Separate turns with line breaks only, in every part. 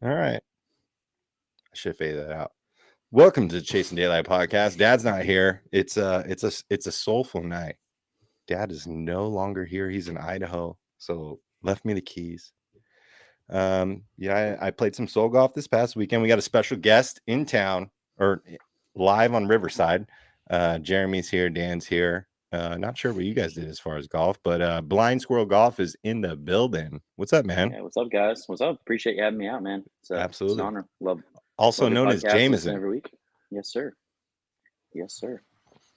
All right. I should fade that out. Welcome to the Chasing Daylight podcast. Dad's not here. It's a soulful night. Dad is no longer here. He's in Idaho, so left me the keys. I played some soul golf this past weekend. We got a special guest in town or live on Riverside. Jeremy's here, Dan's here. Not sure what you guys did as far as golf, but Blind Squirrel Golf is in the building. What's up, man?
Yeah, what's up, guys? What's up? Appreciate you having me out, man.
Absolutely.
It's an honor. Love.
Also
love
known as Jameson.
every week. Yes, sir. Yes, sir.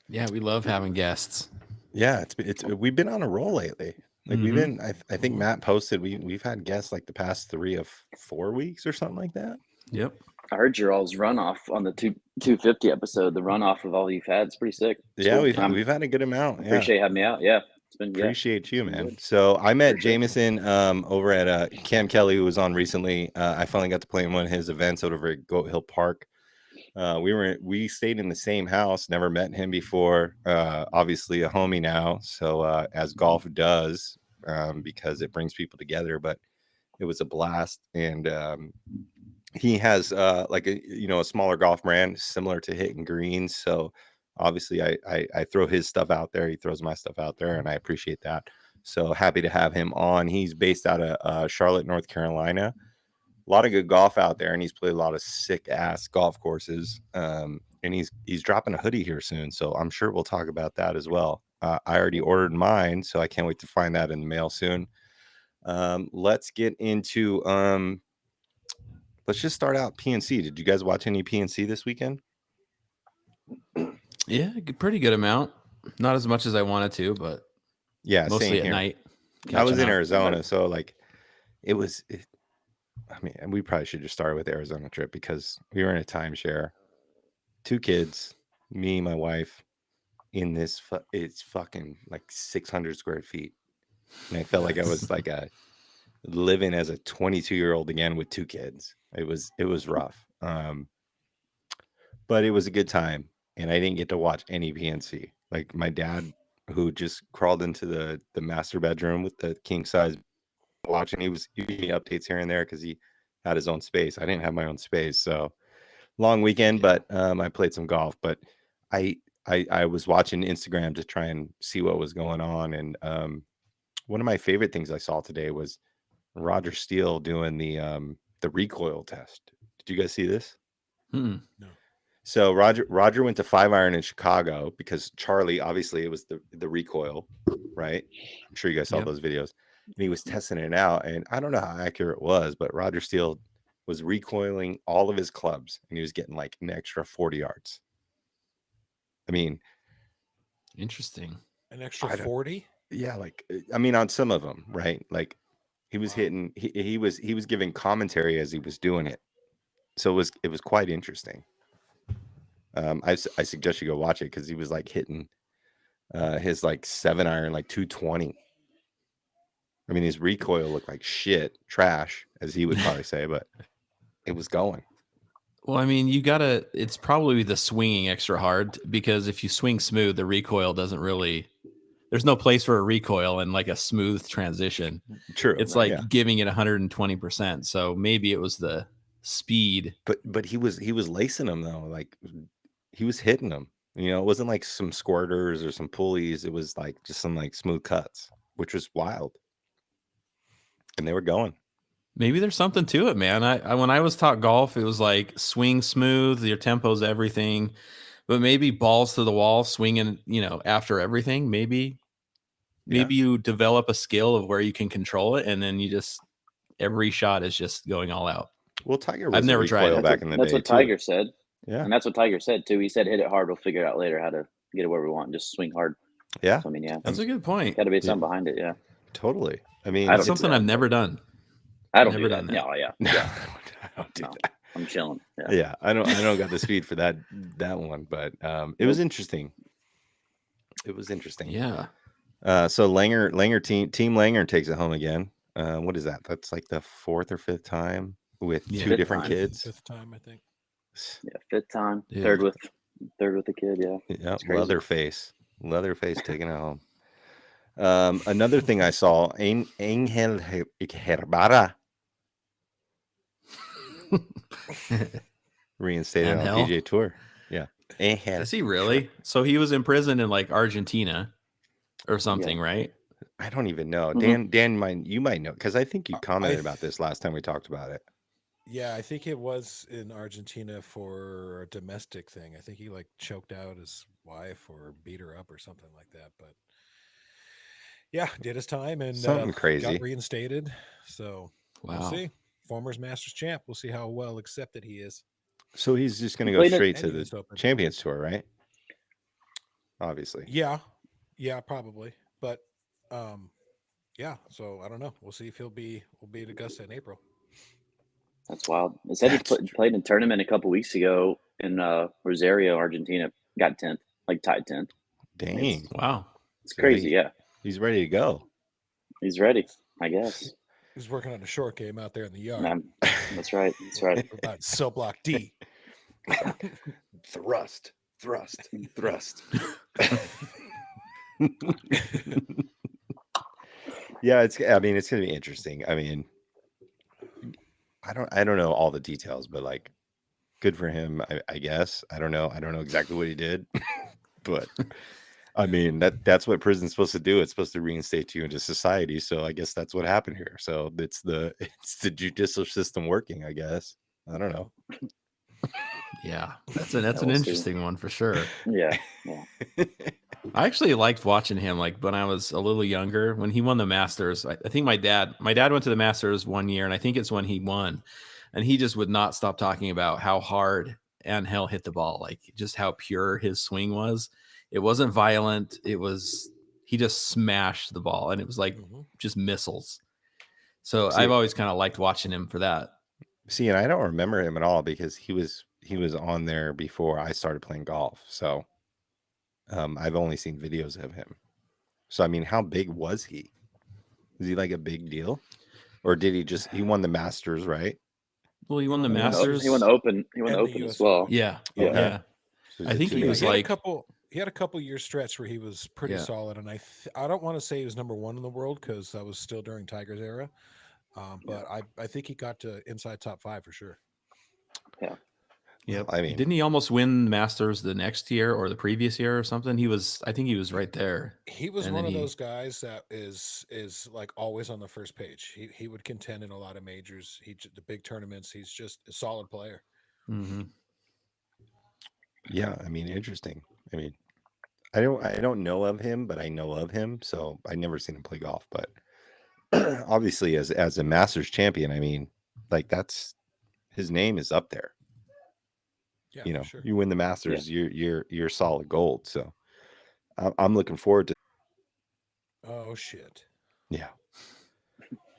Yeah, we love having guests.
Yeah, we've been on a roll lately. Like we've been, I think Matt posted we've had guests like the past 3 of 4 weeks or something like that.
Yep.
I heard your all's runoff on the 250 episode. The runoff of all you've had. It's pretty sick.
It's cool. We've had a good amount.
Appreciate you having me out. Yeah, it's been
appreciate you, man. Good. So I met Jameson over at Cam Kelly, who was on recently. I finally got to play in one of his events over at Goat Hill Park. We stayed in the same house, never met him before. Obviously a homie now, so as golf does, because it brings people together. But it was a blast, and he has a smaller golf brand similar to Hitting Greens. So obviously I throw his stuff out there, he throws my stuff out there, and I appreciate that. So happy to have him on. He's based out of Charlotte, North Carolina. A lot of good golf out there, and he's played a lot of sick ass golf courses. And he's dropping a hoodie here soon, so I'm sure we'll talk about that as well. I already ordered mine, so I can't wait to find that in the mail soon. Let's get into let's just start out PNC. Did you guys watch any PNC this weekend?
Yeah, pretty good amount. Not as much as I wanted to, but
yeah,
mostly at night.
I was in Arizona, so like we probably should just start with the Arizona trip because we were in a timeshare, 2 kids, me, my wife, in this. It's fucking like 600 square feet, and I felt like I was like living as a 22-year-old again with 2 kids. It was rough, but it was a good time, and I didn't get to watch any PNC. Like my dad, who just crawled into the master bedroom with the king size. Watching, he was giving me updates here and there because he had his own space. I didn't have my own space, so long weekend. But I played some golf. But I was watching Instagram to try and see what was going on. And one of my favorite things I saw today was Roger Steele doing the recoil test. Did you guys see this?
No.
So Roger went to 5-iron in Chicago because Charlie, obviously, it was the recoil, right? I'm sure you guys saw those videos. And he was testing it out, and I don't know how accurate it was, but Roger Steele was recoiling all of his clubs, and he was getting like an extra 40 yards. I mean,
interesting.
An extra 40?
Yeah, on some of them, right? Like he was hitting, he was giving commentary as he was doing it, so it was quite interesting. I suggest you go watch it because he was like hitting his like 7-iron like 220. I mean, his recoil looked like shit, trash, as he would probably say, but it was going.
Well, I mean, it's probably the swinging extra hard because if you swing smooth, the recoil doesn't really, there's no place for a recoil in like a smooth transition.
True.
It's like giving it 120%. So maybe it was the speed.
But he was lacing them though. Like he was hitting them. You know, it wasn't like some squirters or some pulleys. It was like just some like smooth cuts, which was wild. And they were going.
Maybe there's something to it, man. I when I was taught golf, it was like swing smooth, your tempo's everything. But maybe balls to the wall, swinging, after everything. Maybe you develop a skill of where you can control it, and then every shot is just going all out.
Well, Tiger was
I've never tried it.
back in the day.
That's what Tiger said.
Yeah.
And that's what Tiger said too. He said hit it hard, we'll figure it out later how to get it where we want. Just swing hard.
Yeah.
So, I mean,
That's a good point.
Got to be something behind it, yeah.
Totally. I mean,
that's something I've never done.
I don't
never
do
done
that.
that.
No, yeah.
No,
Yeah.
I don't do that.
I'm chilling.
Yeah, I don't got the speed for that one, but it was interesting. It was interesting.
Yeah.
So Langer team Langer takes it home again. What is that? That's like the 4th or 5th time with 2 different kids.
5th time, I think.
Yeah, 5th time.
Yeah.
Third with the kid. Yeah.
Yeah. Leatherface taking it home. Another thing I saw, Angel Herbara. Reinstated
And
on
hell?
PGA Tour. Yeah. And
Is he really? So he was imprisoned in like Argentina or something, right?
I don't even know.
Mhm.
Dan, you might know because I think you
I
commented about this last time we talked about it.
Yeah, I think it was in Argentina for a domestic thing. I think he like choked out his wife or beat her up or something like that. But yeah, did his time and
Something crazy.
got reinstated. So we'll
Wow.
see. Former's Masters champ. We'll see how well accepted he is.
So he's just going to
He
go
played it-
straight to
And
the
US Open.
Champions Tour, right? Obviously.
Yeah, probably. But yeah. So I don't know. We'll see if we'll be at Augusta in April.
That's wild. It said he played in a tournament a couple weeks ago in Rosario, Argentina. Got 10th, like tied 10th.
Dang.
Wow.
It's crazy. Yeah,
He's ready to go.
he's ready. I guess.
He's working on a short game out there in the yard.
That's right. That's right.
About cell block D.
Thrust. Yeah, it's going to be interesting. I mean, I don't know all the details, but like good for him, I guess. I don't know exactly what he did. But I mean, that's what prison's supposed to do. It's supposed to reinstate you into society. So I guess that's what happened here. So it's the judicial system working, I guess. I don't know.
Yeah. That's an
we'll see.
interesting one for sure.
Yeah.
I actually liked watching him like when I was a little younger when he won the Masters. I think my dad went to the Masters one year, and I think it's when he won, and he just would not stop talking about how hard Angel hit the ball, like just how pure his swing was. It wasn't violent. He just smashed the ball, and it was like just missiles. So I've always kind of liked watching him for that.
See, and I don't remember him at all because he was on there before I started playing golf. So I've only seen videos of him. So I mean, how big was he? Was he like a big deal, or did he won the Masters, right?
Well, he won the
He won the
Masters.
He won Open. He won
And the
Open
US
as well.
Open.
Yeah,
Yeah.
yeah.
So
I think he was
He had
like
he had a couple year stretch where he was pretty solid, and I don't want to say he was number one in the world because that was still during Tiger's era, but I think he got to inside top 5 for sure.
Yeah.
Yeah,
I mean,
didn't he almost win Masters the next year or the previous year or something? I think he was right there.
He was
And
one
then
of those guys that is like always on the first page. He would contend in a lot of majors. The big tournaments. He's just a solid player.
Mm-hmm.
Yeah, I mean, interesting. I mean, I don't know of him, but I know of him, so I never seen him play golf. But obviously, as a Masters champion, I mean, like his name is up there.
Yeah,
You know,
for sure.
you win the Masters, you're solid gold. So I'm looking forward to.
Oh shit.
Yeah.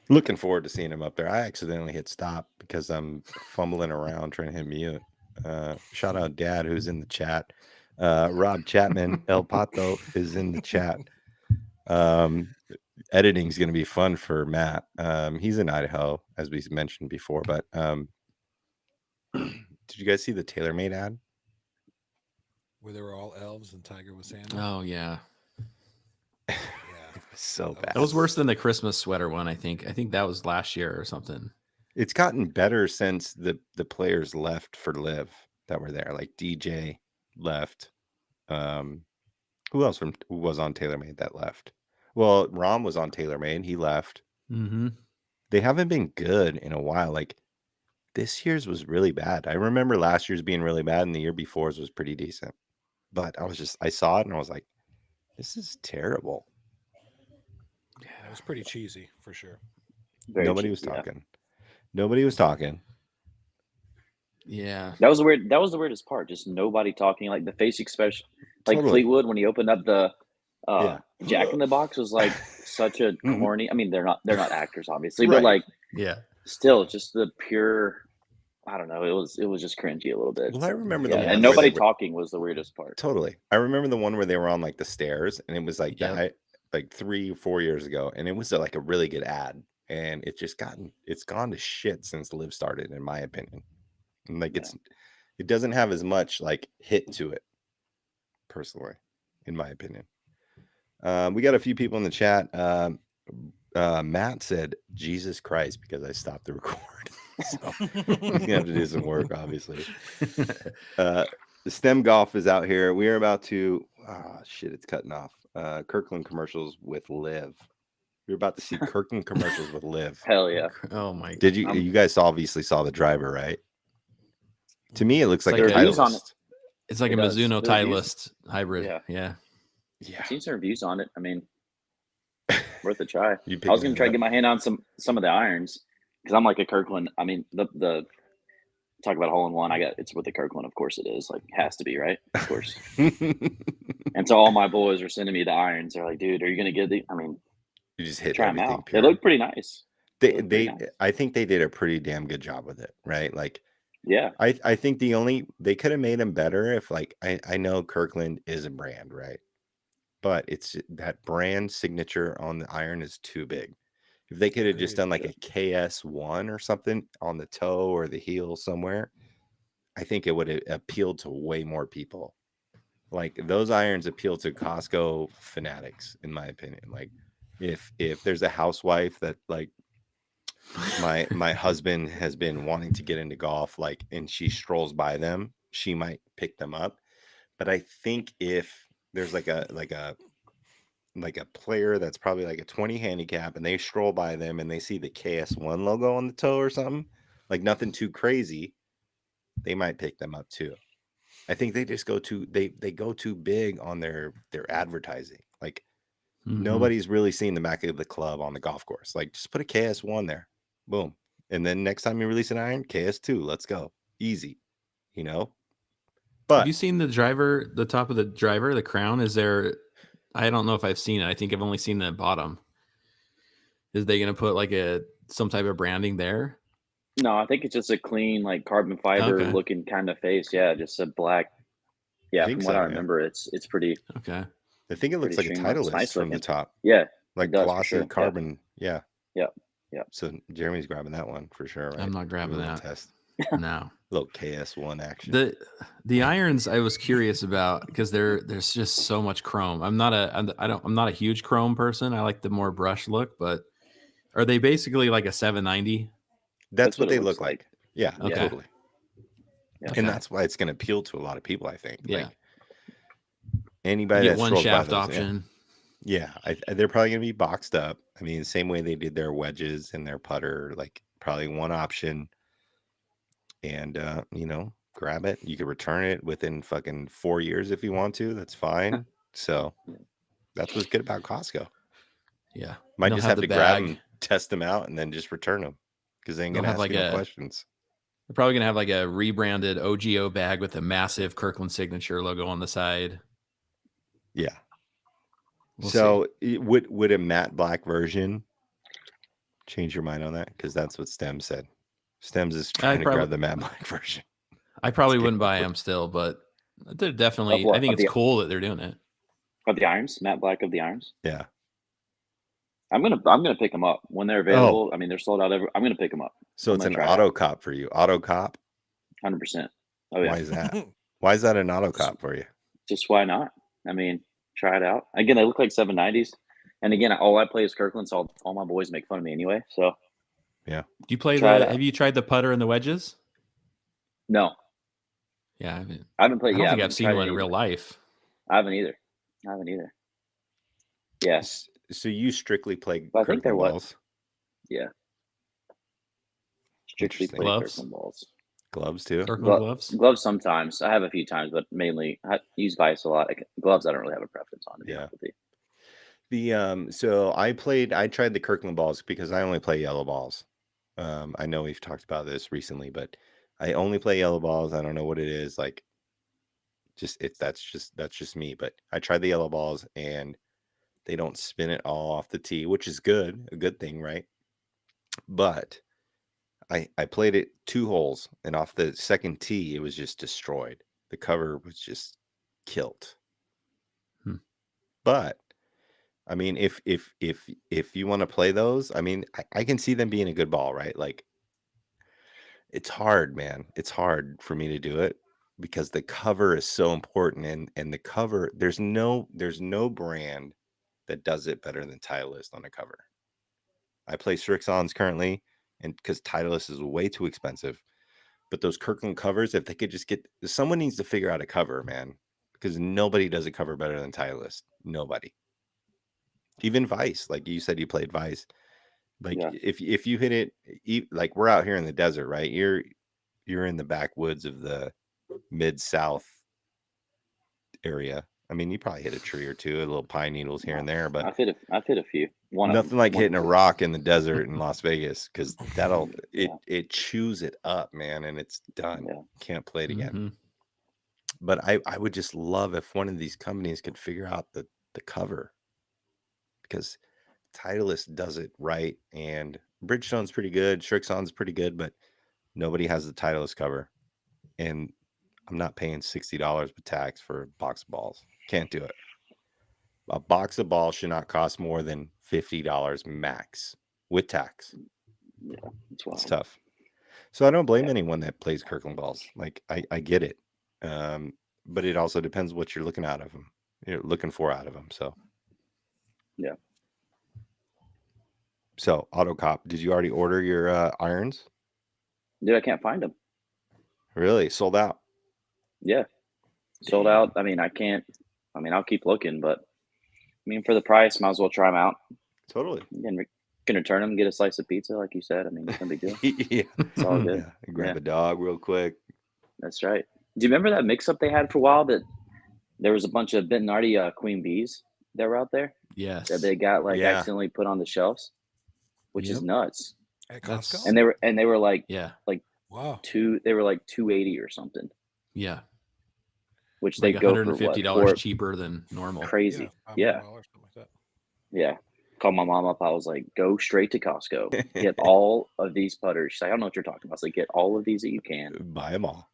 Looking forward to seeing him up there. I accidentally hit stop because I'm fumbling around trying to hit mute. Shout out Dad who's in the chat. Rob Chapman, El Pato is in the chat. Editing is going to be fun for Matt. He's in Idaho, as we mentioned before. But did you guys see the TaylorMade ad?
Where they were all elves and Tiger was Santa.
Oh yeah,
Yeah.
It was so bad.
that was worse than the Christmas sweater one. I think that was last year or something.
It's gotten better since the players left for Live that were there. Like DJ left. Who else who was on TaylorMade that left? Well, Rom was on TaylorMade. He left.
Mm-hmm.
They haven't been good in a while. Like this year's was really bad. I remember last year's being really bad, and the year before's was pretty decent. But I saw it and I was like, this is terrible.
Yeah, it was pretty cheesy for sure.
Nobody was talking. Nobody was talking.
Yeah,
That was the weirdest part. Just nobody talking. Like the face expression, like
Totally.
Fleetwood when he opened up the Jack in the Box was like such a corny. I mean, they're not actors, obviously,
Right.
but like,
yeah.
still, just the pure. I don't know. It was just cringy a little bit.
Well, I remember the one
and
where
nobody
they were-
talking was the weirdest part.
Totally. I remember the one where they were on like the stairs, and it was like
Yep.
that, like 3 or 4 years ago, and it was like a really good ad, and it's gone to shit since Live started, in my opinion. And like it doesn't have as much like hit to it, personally, in my opinion. We got a few people in the chat. Matt said Jesus Christ because I stopped the record. So he's gonna have to do some work, obviously. The STEM Golf is out here. We are about to shit, it's cutting off. Kirkland commercials with Liv. You're about to see Kirkland commercials with Liv.
Hell yeah.
Oh my!
Did you? You guys obviously saw the driver, right? To me, it looks like
like
a
a-
Titleist.
It's like
It
a
does.
Mizuno
The reviews-
Titleist hybrid.
Yeah.
Yeah.
Yeah,
I've seen some reviews on it. I mean, worth a try.
You
I was
picking
gonna try
it
to get my hand on some of the irons because I'm like a Kirkland. I mean, the talk about hole in one. It's with the Kirkland. Of course, it is. Like, has to be, right? Of course. And so all my boys are sending me the irons. They're like, dude, are you gonna get the? I mean,
You just hit
try them
everything.
out.
Pure.
They look pretty nice.
They,
look pretty nice.
I think they did a pretty damn good job with it, right? Like,
Yeah.
I think they could have made them better if, like, I know Kirkland is a brand, right? But it's that brand signature on the iron is too big. If they could have just done like a KS1 or something on the toe or the heel somewhere, I think it would have appealed to way more people. Like, those irons appeal to Costco fanatics, in my opinion. Like, if there's a housewife that, like, my husband has been wanting to get into golf, like, and she strolls by them, she might pick them up. But I think if there's like a player that's probably like a 20 handicap and they stroll by them and they see the KS1 logo on the toe or something, like nothing too crazy, they might pick them up too. I think they just go too big on their advertising. Like, nobody's really seen the back of the club on the golf course. Like, just put a KS1 there. Boom. And then next time you release an iron, KS2. Let's go. Easy. You know? But
have you seen the driver, the top of the driver, the crown? Is there, I don't know if I've seen it. I think I've only seen the bottom. Is they going to put like some type of branding there?
No, I think it's just a clean, like, carbon fiber looking kind of face. Yeah, just a black. Yeah, from what I remember, it's pretty.
Okay.
I think it looks like a Titleist
nice
from the
looking.
top.
Yeah,
like
does, for
glossy
sure.
carbon. Yeah.
Yeah.
So Jeremy's grabbing that one for sure, right?
I'm not grabbing
Give a little
that.
test.
No.
Little KS1 action.
The irons I was curious about because there's just so much chrome. I'm not a huge chrome person. I like the more brush look, but are they basically like a 790?
That's what
it
they
looks
look like. Yeah,
Okay.
totally.
Yeah.
And that's why it's going to appeal to a lot of people, I think.
Yeah.
Like, anybody
You
that
get one
strolls by
shaft
those,
option.
Yeah, they're probably going to be boxed up. I mean, same way they did their wedges and their putter, like probably one option. And, grab it. You could return it within fucking 4 years if you want to. That's fine. So that's what's good about Costco.
Yeah.
Might
They'll
just
have
have
the
to grab
bag.
them, test them out, and then just return them because they ain't going to
They'll
ask
have
you
like
no questions.
They're probably gonna have like a rebranded OGO bag with a massive Kirkland signature logo on the side.
Yeah.
We'll
So would a matte black version change your mind on that? Because that's what Stems said. Stems is trying to grab the matte black version.
I probably wouldn't buy them still, but they're definitely. I think it's cool that they're doing it.
Of the irons, matte black of the irons.
Yeah.
I'm gonna pick them up when they're available. I mean, they're sold out. I'm gonna pick them up.
So it's an auto cop for you. Auto cop.
100%. Oh yeah.
Why is that? Why is that an auto cop for you?
Just why not? I mean, try it out. Again, they look like 790s. And again, all I play is Kirkland, so all my boys make fun of me anyway. So
yeah.
Do you play have you tried the putter and the wedges?
No.
Yeah,
I haven't played.
I don't think I've seen one in real life.
I haven't either. Yes.
So you strictly play
I think they're
balls?
Yeah. Strictly play
gloves.
Kirkland balls.
Gloves too.
Kirkland gloves.
Gloves sometimes. I have a few times, but mainly I use Vice a lot. Gloves, I don't really have a preference on.
So I tried the Kirkland balls because I only play yellow balls. I know we've talked about this recently, but I only play yellow balls. I don't know what it is. Like, that's just me. But I tried the yellow balls and they don't spin it all off the tee, which is a good thing, right? But I played it 2 holes, and off the second tee, it was just destroyed. The cover was just killed. But I mean, if you want to play those, I mean, I can see them being a good ball, right? Like, it's hard, man. It's hard for me to do it because the cover is so important, and the cover, there's no brand that does it better than Titleist on a cover. I play Strixons currently. and because Titleist is way too expensive. But those Kirkland covers, if they could just get, someone needs to figure out a cover, man, because nobody does a cover better than Titleist. Nobody. Even Vice, like you said, you played Vice. Like if you hit it, like we're out here in the desert, right? You're in the backwoods of the mid-south area. I mean, you probably hit a tree or two, a little pine needles here and there, but
I've hit a few.
Nothing like hitting a rock in the desert in Las Vegas, because it chews it up, man, and it's done.
Yeah.
Can't play it again.
Mm-hmm.
But I would just love if one of these companies could figure out the cover, because Titleist does it right, and Bridgestone's pretty good, Strixon's pretty good, but nobody has the Titleist cover, and I'm not paying $60 with tax for a box of balls. Can't do it. A box of balls should not cost more than $50 max with tax.
Yeah,
it's tough. So I don't blame anyone that plays Kirkland balls. Like I get it, but it also depends what you're looking out of them. You're looking for out of them. So
yeah.
So AutoCop, did you already order your irons?
Dude, I can't find them.
Really? Sold out?
Yeah, sold out. I mean, I'll keep looking, but I mean, for the price, might as well try them out.
Totally.
And can return them, get a slice of pizza, like you said. I mean, it's no big deal.
Yeah.
It's all good.
Yeah. Grab a dog real quick.
That's right. Do you remember that mix-up they had for a while that there was a bunch of Benardi queen bees that were out there?
Yes.
That they got accidentally put on the shelves, which is nuts.
At Costco?
And they were like
wow.
They were like $280 or something.
Yeah.
Which
like
they go for
$150 cheaper than normal.
Crazy.
Yeah.
Something like that. Yeah. Called my mom up. I was like, go straight to Costco. Get all of these putters. She's like, I don't know what you're talking about. I was like, get all of these that you can.
Buy them all.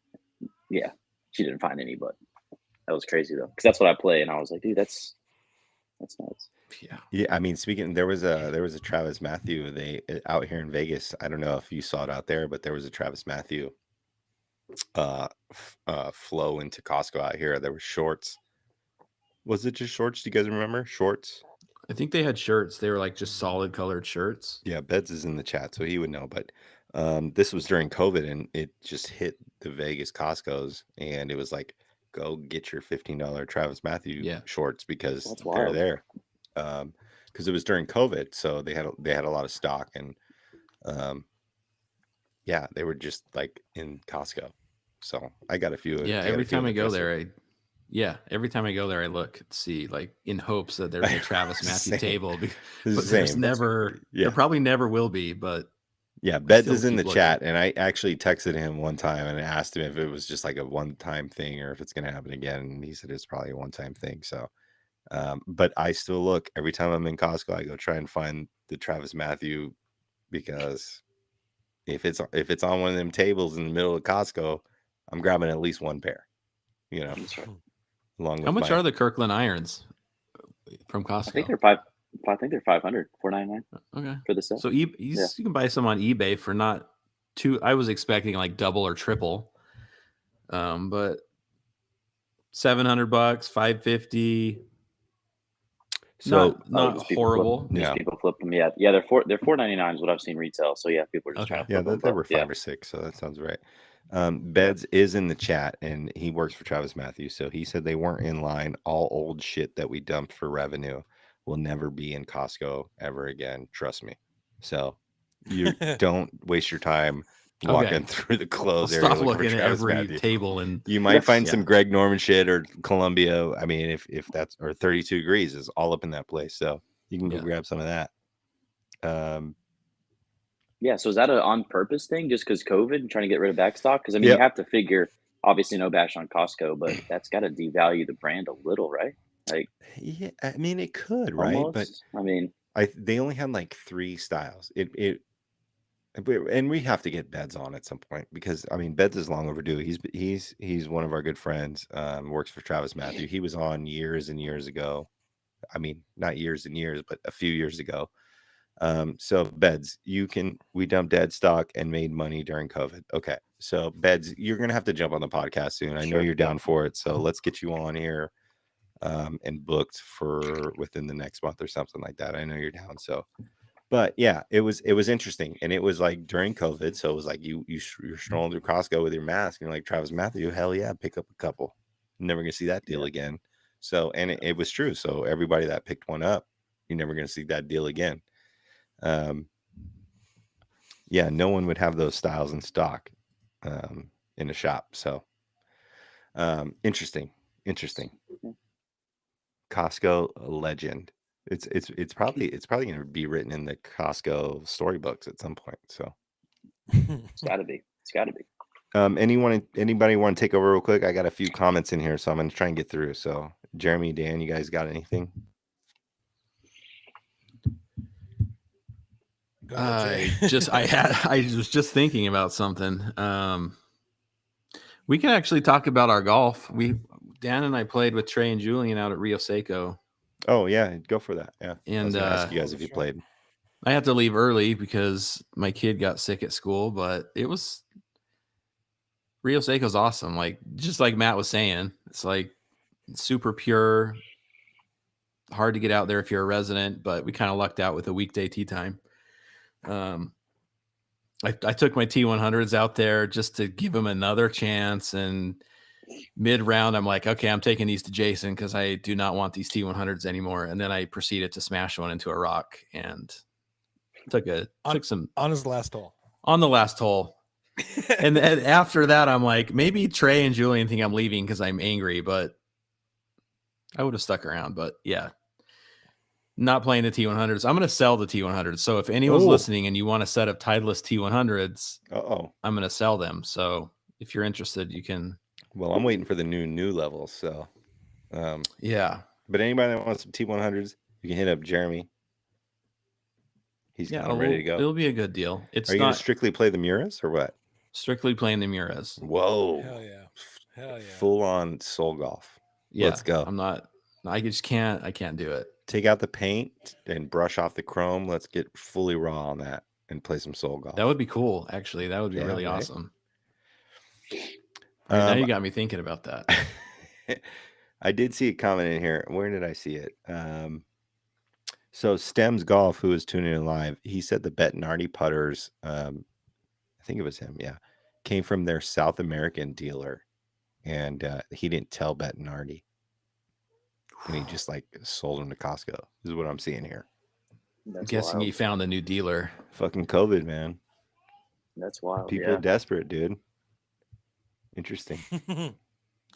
Yeah. She didn't find any, but that was crazy though. Because that's what I play. And I was like, dude, that's nuts.
Yeah.
Yeah. I mean, speaking, there was a Travis Matthew out here in Vegas. I don't know if you saw it out there, but there was a Travis Matthew flow into Costco out here. There were shorts. Was it just shorts? Do you guys remember shorts?
I think they had shirts. They were like just solid colored shirts.
Yeah, Beds is in the chat, so he would know. But this was during COVID, and it just hit the Vegas Costco's, and it was like, go get your $15 Travis Matthew shorts, because they're there. Because it was during COVID, so they had a lot of stock, and yeah, they were just like in Costco. So I got a few.
Yeah, every time I go there, I look and see, like, in hopes that there's a Travis Matthew table, but there's never. There probably never will be, but
yeah, Beds is in the chat, and I actually texted him one time and asked him if it was just like a one-time thing or if it's going to happen again, and he said it's probably a one-time thing. So, but I still look every time I'm in Costco. I go try and find the Travis Matthew, because if it's on one of them tables in the middle of Costco, I'm grabbing at least one pair. You know.
That's right.
Along with
how much are the Kirkland irons from Costco?
I think they're $500, $499.
Okay,
for the set.
So you can buy some on eBay for not too. I was expecting like double or triple, but $700, $550.
So
not horrible.
People flip them. Yeah, they're $499 is what I've seen retail. So yeah, people are just trying to flip them.
They were 5 or 6, so that sounds right. Beds is in the chat, and he works for Travis Matthews, so he said they weren't in line. All old shit that we dumped for revenue will never be in Costco ever again. Trust me. So you don't waste your time walking through the clothes area.
Stop looking at every table, and
you might find some Greg Norman shit or Columbia. I mean, if that's, or 32 Degrees is all up in that place, so you can go grab some of that.
Yeah, so is that an on-purpose thing, just because COVID and trying to get rid of backstock? Because I mean, you have to figure, obviously, no bash on Costco, but that's got to devalue the brand a little, right? Like,
yeah, I mean, it could, right?
Almost.
But
I mean,
they only had like 3 styles. And we have to get Beds on at some point, because I mean, Beds is long overdue. He's one of our good friends. Works for Travis Matthew. He was on years and years ago. I mean, not years and years, but a few years ago. So Beds, we dumped dead stock and made money during COVID. Okay. So Beds, you're going to have to jump on the podcast soon. I know you're down for it. So let's get you on here, and booked for within the next month or something like that. I know you're down. So, But yeah, it was interesting, and it was like during COVID, so it was like you're strolling through Costco with your mask, and you're like, Travis Matthew, hell yeah, pick up a couple. Never gonna see that deal again. So, and it was true. So everybody that picked one up, you're never gonna see that deal again. Yeah, no one would have those styles in stock in a shop. So interesting. Costco legend. It's probably going to be written in the Costco storybooks at some point. So
It's got to be.
Anybody want to take over real quick? I got a few comments in here, so I'm going to try and get through. So Jeremy, Dan, you guys got anything?
I was just thinking about something. We can actually talk about our golf. Dan and I played with Trey and Julian out at Rio Seco.
Oh yeah, go for that. Yeah,
and
I was gonna ask you guys if you played.
I had to leave early because my kid got sick at school, but Rio Seco's awesome. Like, just like Matt was saying, it's like super pure, hard to get out there if you're a resident, but we kind of lucked out with a weekday tee time. I took my T100s out there just to give them another chance, and mid-round, I'm like, okay, I'm taking these to Jason because I do not want these T100s anymore. And then I proceeded to smash one into a rock and took some
on his last hole.
On the last hole. And then after that, I'm like, maybe Trey and Julian think I'm leaving because I'm angry, but I would have stuck around. But yeah, not playing the T100s. I'm going to sell the T100s. So if anyone's listening and you want a set of Titleist T100s, I'm going to sell them. So if you're interested, you can.
Well, I'm waiting for the new levels. So
yeah.
But anybody that wants some T100s, you can hit up Jeremy. He's ready to go.
It'll be a good deal.
Are you going to strictly play the Miuras or what?
Strictly playing the Miuras.
Whoa.
Hell yeah.
Full on soul golf.
Yeah.
Let's go.
I just can't. I can't do it.
Take out the paint and brush off the chrome. Let's get fully raw on that and play some soul golf.
That would be cool. Actually, that would be really awesome. Now you got me thinking about that.
I did see a comment in here. Where did I see it? So Stems Golf, who is tuning in live, he said the Bettinardi putters, I think it was him, yeah, came from their South American dealer, and he didn't tell Bettinardi, and he just like sold them to Costco. This is what I'm seeing here.
I'm guessing he found a new dealer.
Fucking COVID, man.
That's wild.
People are desperate, dude. Interesting.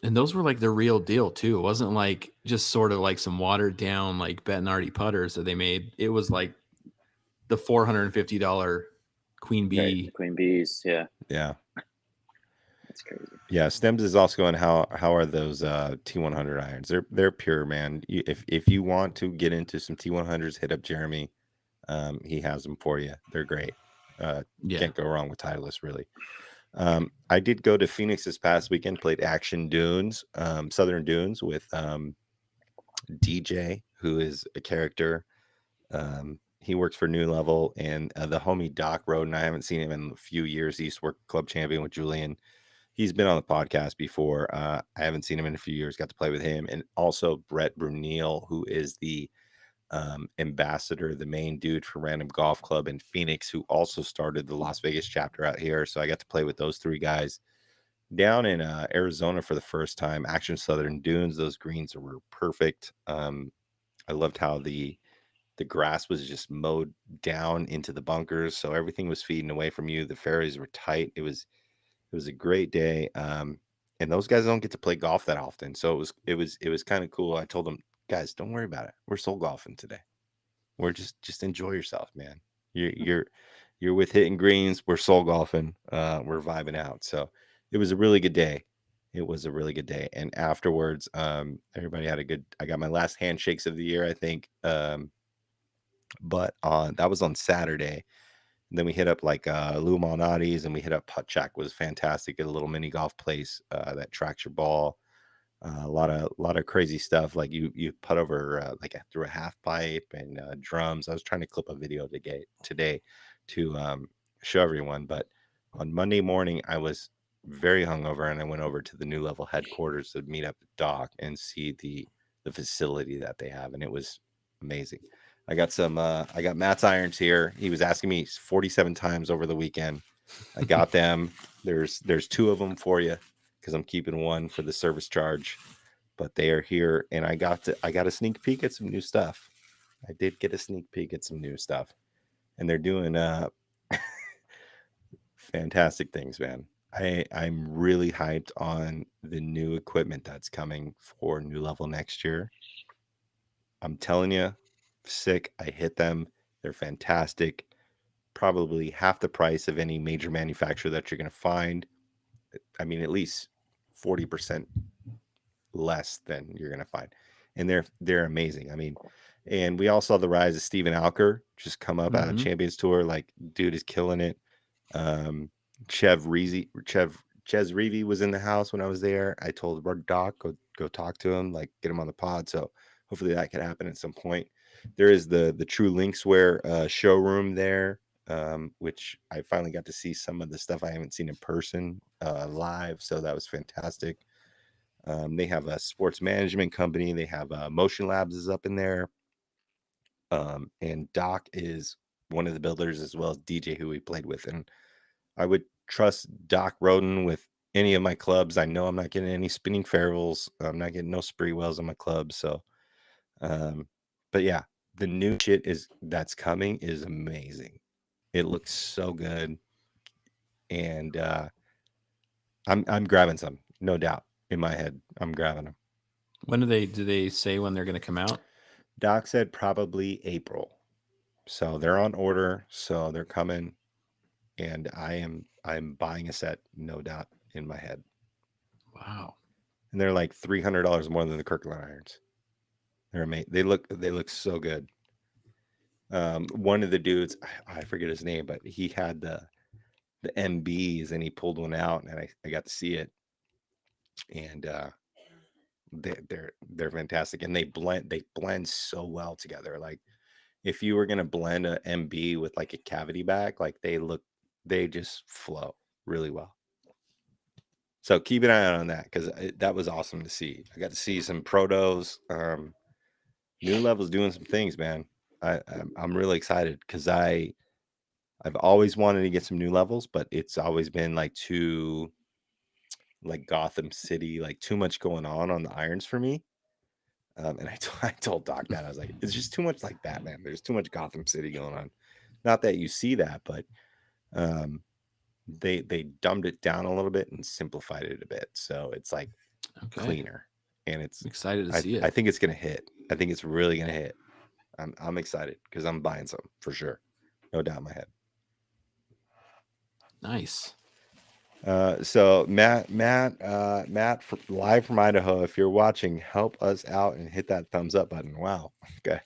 And those were like the real deal too. It wasn't like just sort of like some watered down like Bettinardi putters that they made. It was like the $450 Queen Bee.
Right, Queen Bees, yeah.
Yeah.
That's crazy.
Yeah, Stems is also going, how are those T100 irons? They're pure, man. If you want to get into some T100s, hit up Jeremy. He has them for you. They're great. Can't go wrong with Titleist, really. I did go to Phoenix this past weekend, played Action Dunes, Southern Dunes with DJ, who is a character. He works for New Level, and the homie Doc Rhoden. I haven't seen him in a few years. He used to work club champion with Julian. He's been on the podcast before. I haven't seen him in a few years. Got to play with him, and also Brett Brunel, who is the ambassador, the main dude for Random Golf Club in Phoenix, who also started the Las Vegas chapter out here. So I got to play with those three guys down in Arizona for the first time. Action Southern Dunes, those greens were perfect. I loved how the grass was just mowed down into the bunkers, so everything was feeding away from you. The fairways were tight. It was a great day. And those guys don't get to play golf that often, so it was kind of cool. I told them, guys, don't worry about it. We're soul golfing today. We're just enjoy yourself, man. You're with hitting greens. We're soul golfing. We're vibing out. So it was a really good day. And afterwards, everybody had I got my last handshakes of the year, I think. But that was on Saturday. And then we hit up like Lou Malnati's, and we hit up Putt-Shack. Was fantastic. At a little mini golf place that tracks your ball. A lot of crazy stuff, like you putt over through a half pipe and drums. I was trying to clip a video today to show everyone, but on Monday morning I was very hungover, and I went over to the New Level headquarters to meet up with Doc and see the facility that they have, and it was amazing. I got Matt's irons here. He was asking me 47 times over the weekend. I got them. There's 2 of them for you because I'm keeping 1 for the service charge. But they are here, and I got a sneak peek at some new stuff. I did get a sneak peek at some new stuff, and they're doing fantastic things, man. I'm really hyped on the new equipment that's coming for New Level next year. I'm telling you, sick. I hit them. They're fantastic. Probably half the price of any major manufacturer that you're going to find. I mean, at least 40% less than you're going to find. And they're amazing. I mean, and we all saw the rise of Steven Alker just come up out of Champions Tour. Like, dude is killing it. Ches Reevy was in the house when I was there. I told Doc, go talk to him, like get him on the pod. So hopefully that could happen at some point. There is the True Linkswear showroom there, which I finally got to see some of the stuff I haven't seen in person live. So that was fantastic. They have a sports management company. They have Motion Labs is up in there. And Doc is one of the builders as well as DJ who we played with. And I would trust Doc Rhoden with any of my clubs. I know I'm not getting any spinning ferrules. I'm not getting no spree wells on my clubs. So, but yeah, the new shit that's coming is amazing. It looks so good. And I'm grabbing some, no doubt. In my head, I'm grabbing them.
When do they say when they're going to come out?
Doc said probably April. So they're on order. So they're coming. And I'm buying a set, no doubt, in my head.
Wow.
And they're like $300 more than the Kirkland irons. They're amazing. They look so good. One of the dudes, I forget his name, but he had the MBs and he pulled one out and I got to see it. And they're fantastic. And they blend so well together. Like if you were gonna blend a MB with like a cavity back, like they just flow really well. So keep an eye out on that because that was awesome to see. I got to see some protos. New Level's doing some things, man. I'm really excited because I've always wanted to get some new levels, but it's always been like too like Gotham City, like too much going on the irons for me. And I told Doc that I was like, it's just too much like that, man. There's too much Gotham City going on. Not that you see that, but they dumbed it down a little bit and simplified it a bit, so it's like cleaner. And it's
excited to see it.
I think it's gonna hit. I think it's really gonna hit. I'm excited because I'm buying some for sure, no doubt in my head.
Nice.
So Matt, live from Idaho. If you're watching, help us out and hit that thumbs up button. Wow. Okay.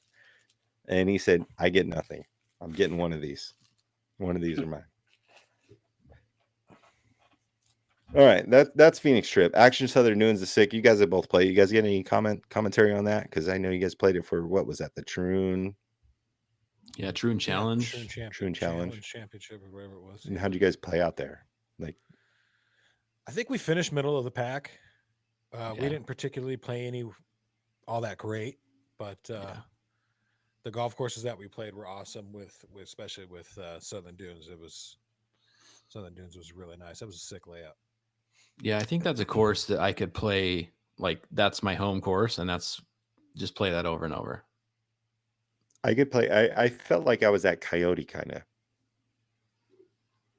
And he said, I get nothing. I'm getting one of these. One of these are mine. All right. That's Phoenix Trip. Action Southern Dunes is sick. You guys have both played. You guys get any commentary on that? Because I know you guys played it for what was that? The Troon?
Yeah, Troon Challenge.
Troon Challenge
Championship or whatever it was.
And how'd you guys play out there? Like,
I think we finished middle of the pack. We didn't particularly play all that great, but the golf courses that we played were awesome. Especially with Southern Dunes, Southern Dunes was really nice. That was a sick layout.
Yeah, I think that's a course that I could play. Like that's my home course, and that's just play that over and over.
I could play. I felt like I was at Coyote kind of.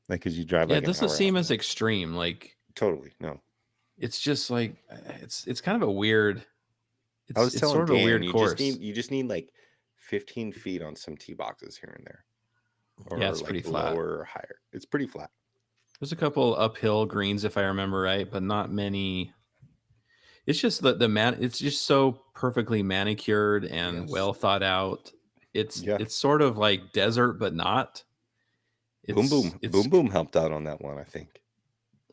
Like, because you drive.
Yeah,
like
it doesn't seem as extreme. Like.
Totally no.
It's just like it's kind of a weird.
I was telling
sort of
Dan,
a weird course.
You just need like 15 feet on some tee boxes here and there. Or
yeah, it's
like
pretty flat.
Lower or higher. It's pretty flat.
There's a couple uphill greens if I remember right, but not many. It's just the man. It's just so perfectly manicured and well thought out. It's sort of like desert, but not.
Boom Boom helped out on that one, I think.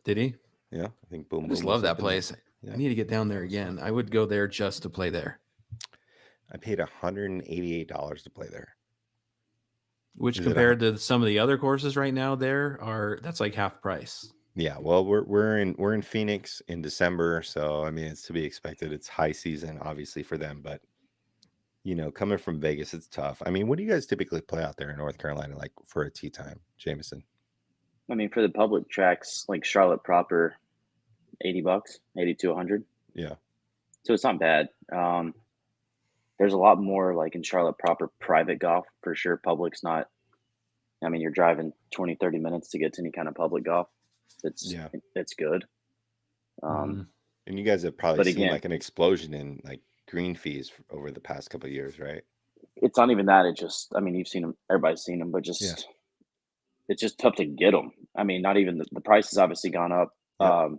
Did he?
Yeah, I think Boom Boom.
I just love that place. I need to get down there again. I would go there just to play there.
I paid $188 to play there.
Which compared to some of the other courses right now that's like half price.
Yeah, well, we're in Phoenix in December, so I mean it's to be expected. It's high season, obviously, for them, but you know, coming from Vegas, it's tough. I mean, what do you guys typically play out there in North Carolina, like for a tee time, Jameson?
I mean, for the public tracks like Charlotte proper, $80, 80 to 100.
Yeah.
So it's not bad. There's a lot more like in Charlotte proper private golf for sure. Public's not. I mean, you're driving 20, 30 minutes to get to any kind of public golf. It's good.
And you guys have probably
But
seen
again-
like an explosion in like green fees over the past couple of years, right?
It's not even that. It just, I mean, you've seen them. Everybody's seen them, but just it's just tough to get them. I mean, not even the price has obviously gone up.
Yep.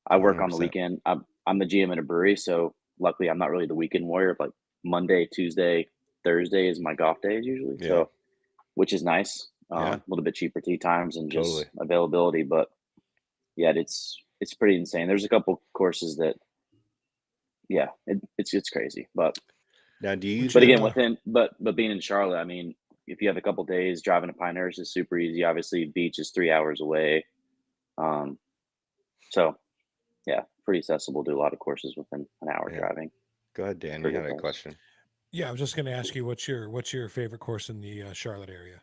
I work on the
100%.
weekend. I'm the GM at a brewery, so luckily I'm not really the weekend warrior. Like Monday, Tuesday, Thursday is my golf days usually.
Yeah.
So, which is nice.
Yeah.
A little bit cheaper tee times and just
Totally.
availability, but yeah, it's pretty insane. There's a couple courses that, it's crazy. But
Now, do you?
but
usually-
again, but being in Charlotte, I mean, if you have a couple days driving to Pinehurst is super easy. Obviously, beach is 3 hours away. So yeah, pretty accessible. Do a lot of courses within an hour driving.
Go ahead, Dan. You
Pretty
had a
close.
question.
Yeah, I was just going to ask you what's your favorite course in the Charlotte area?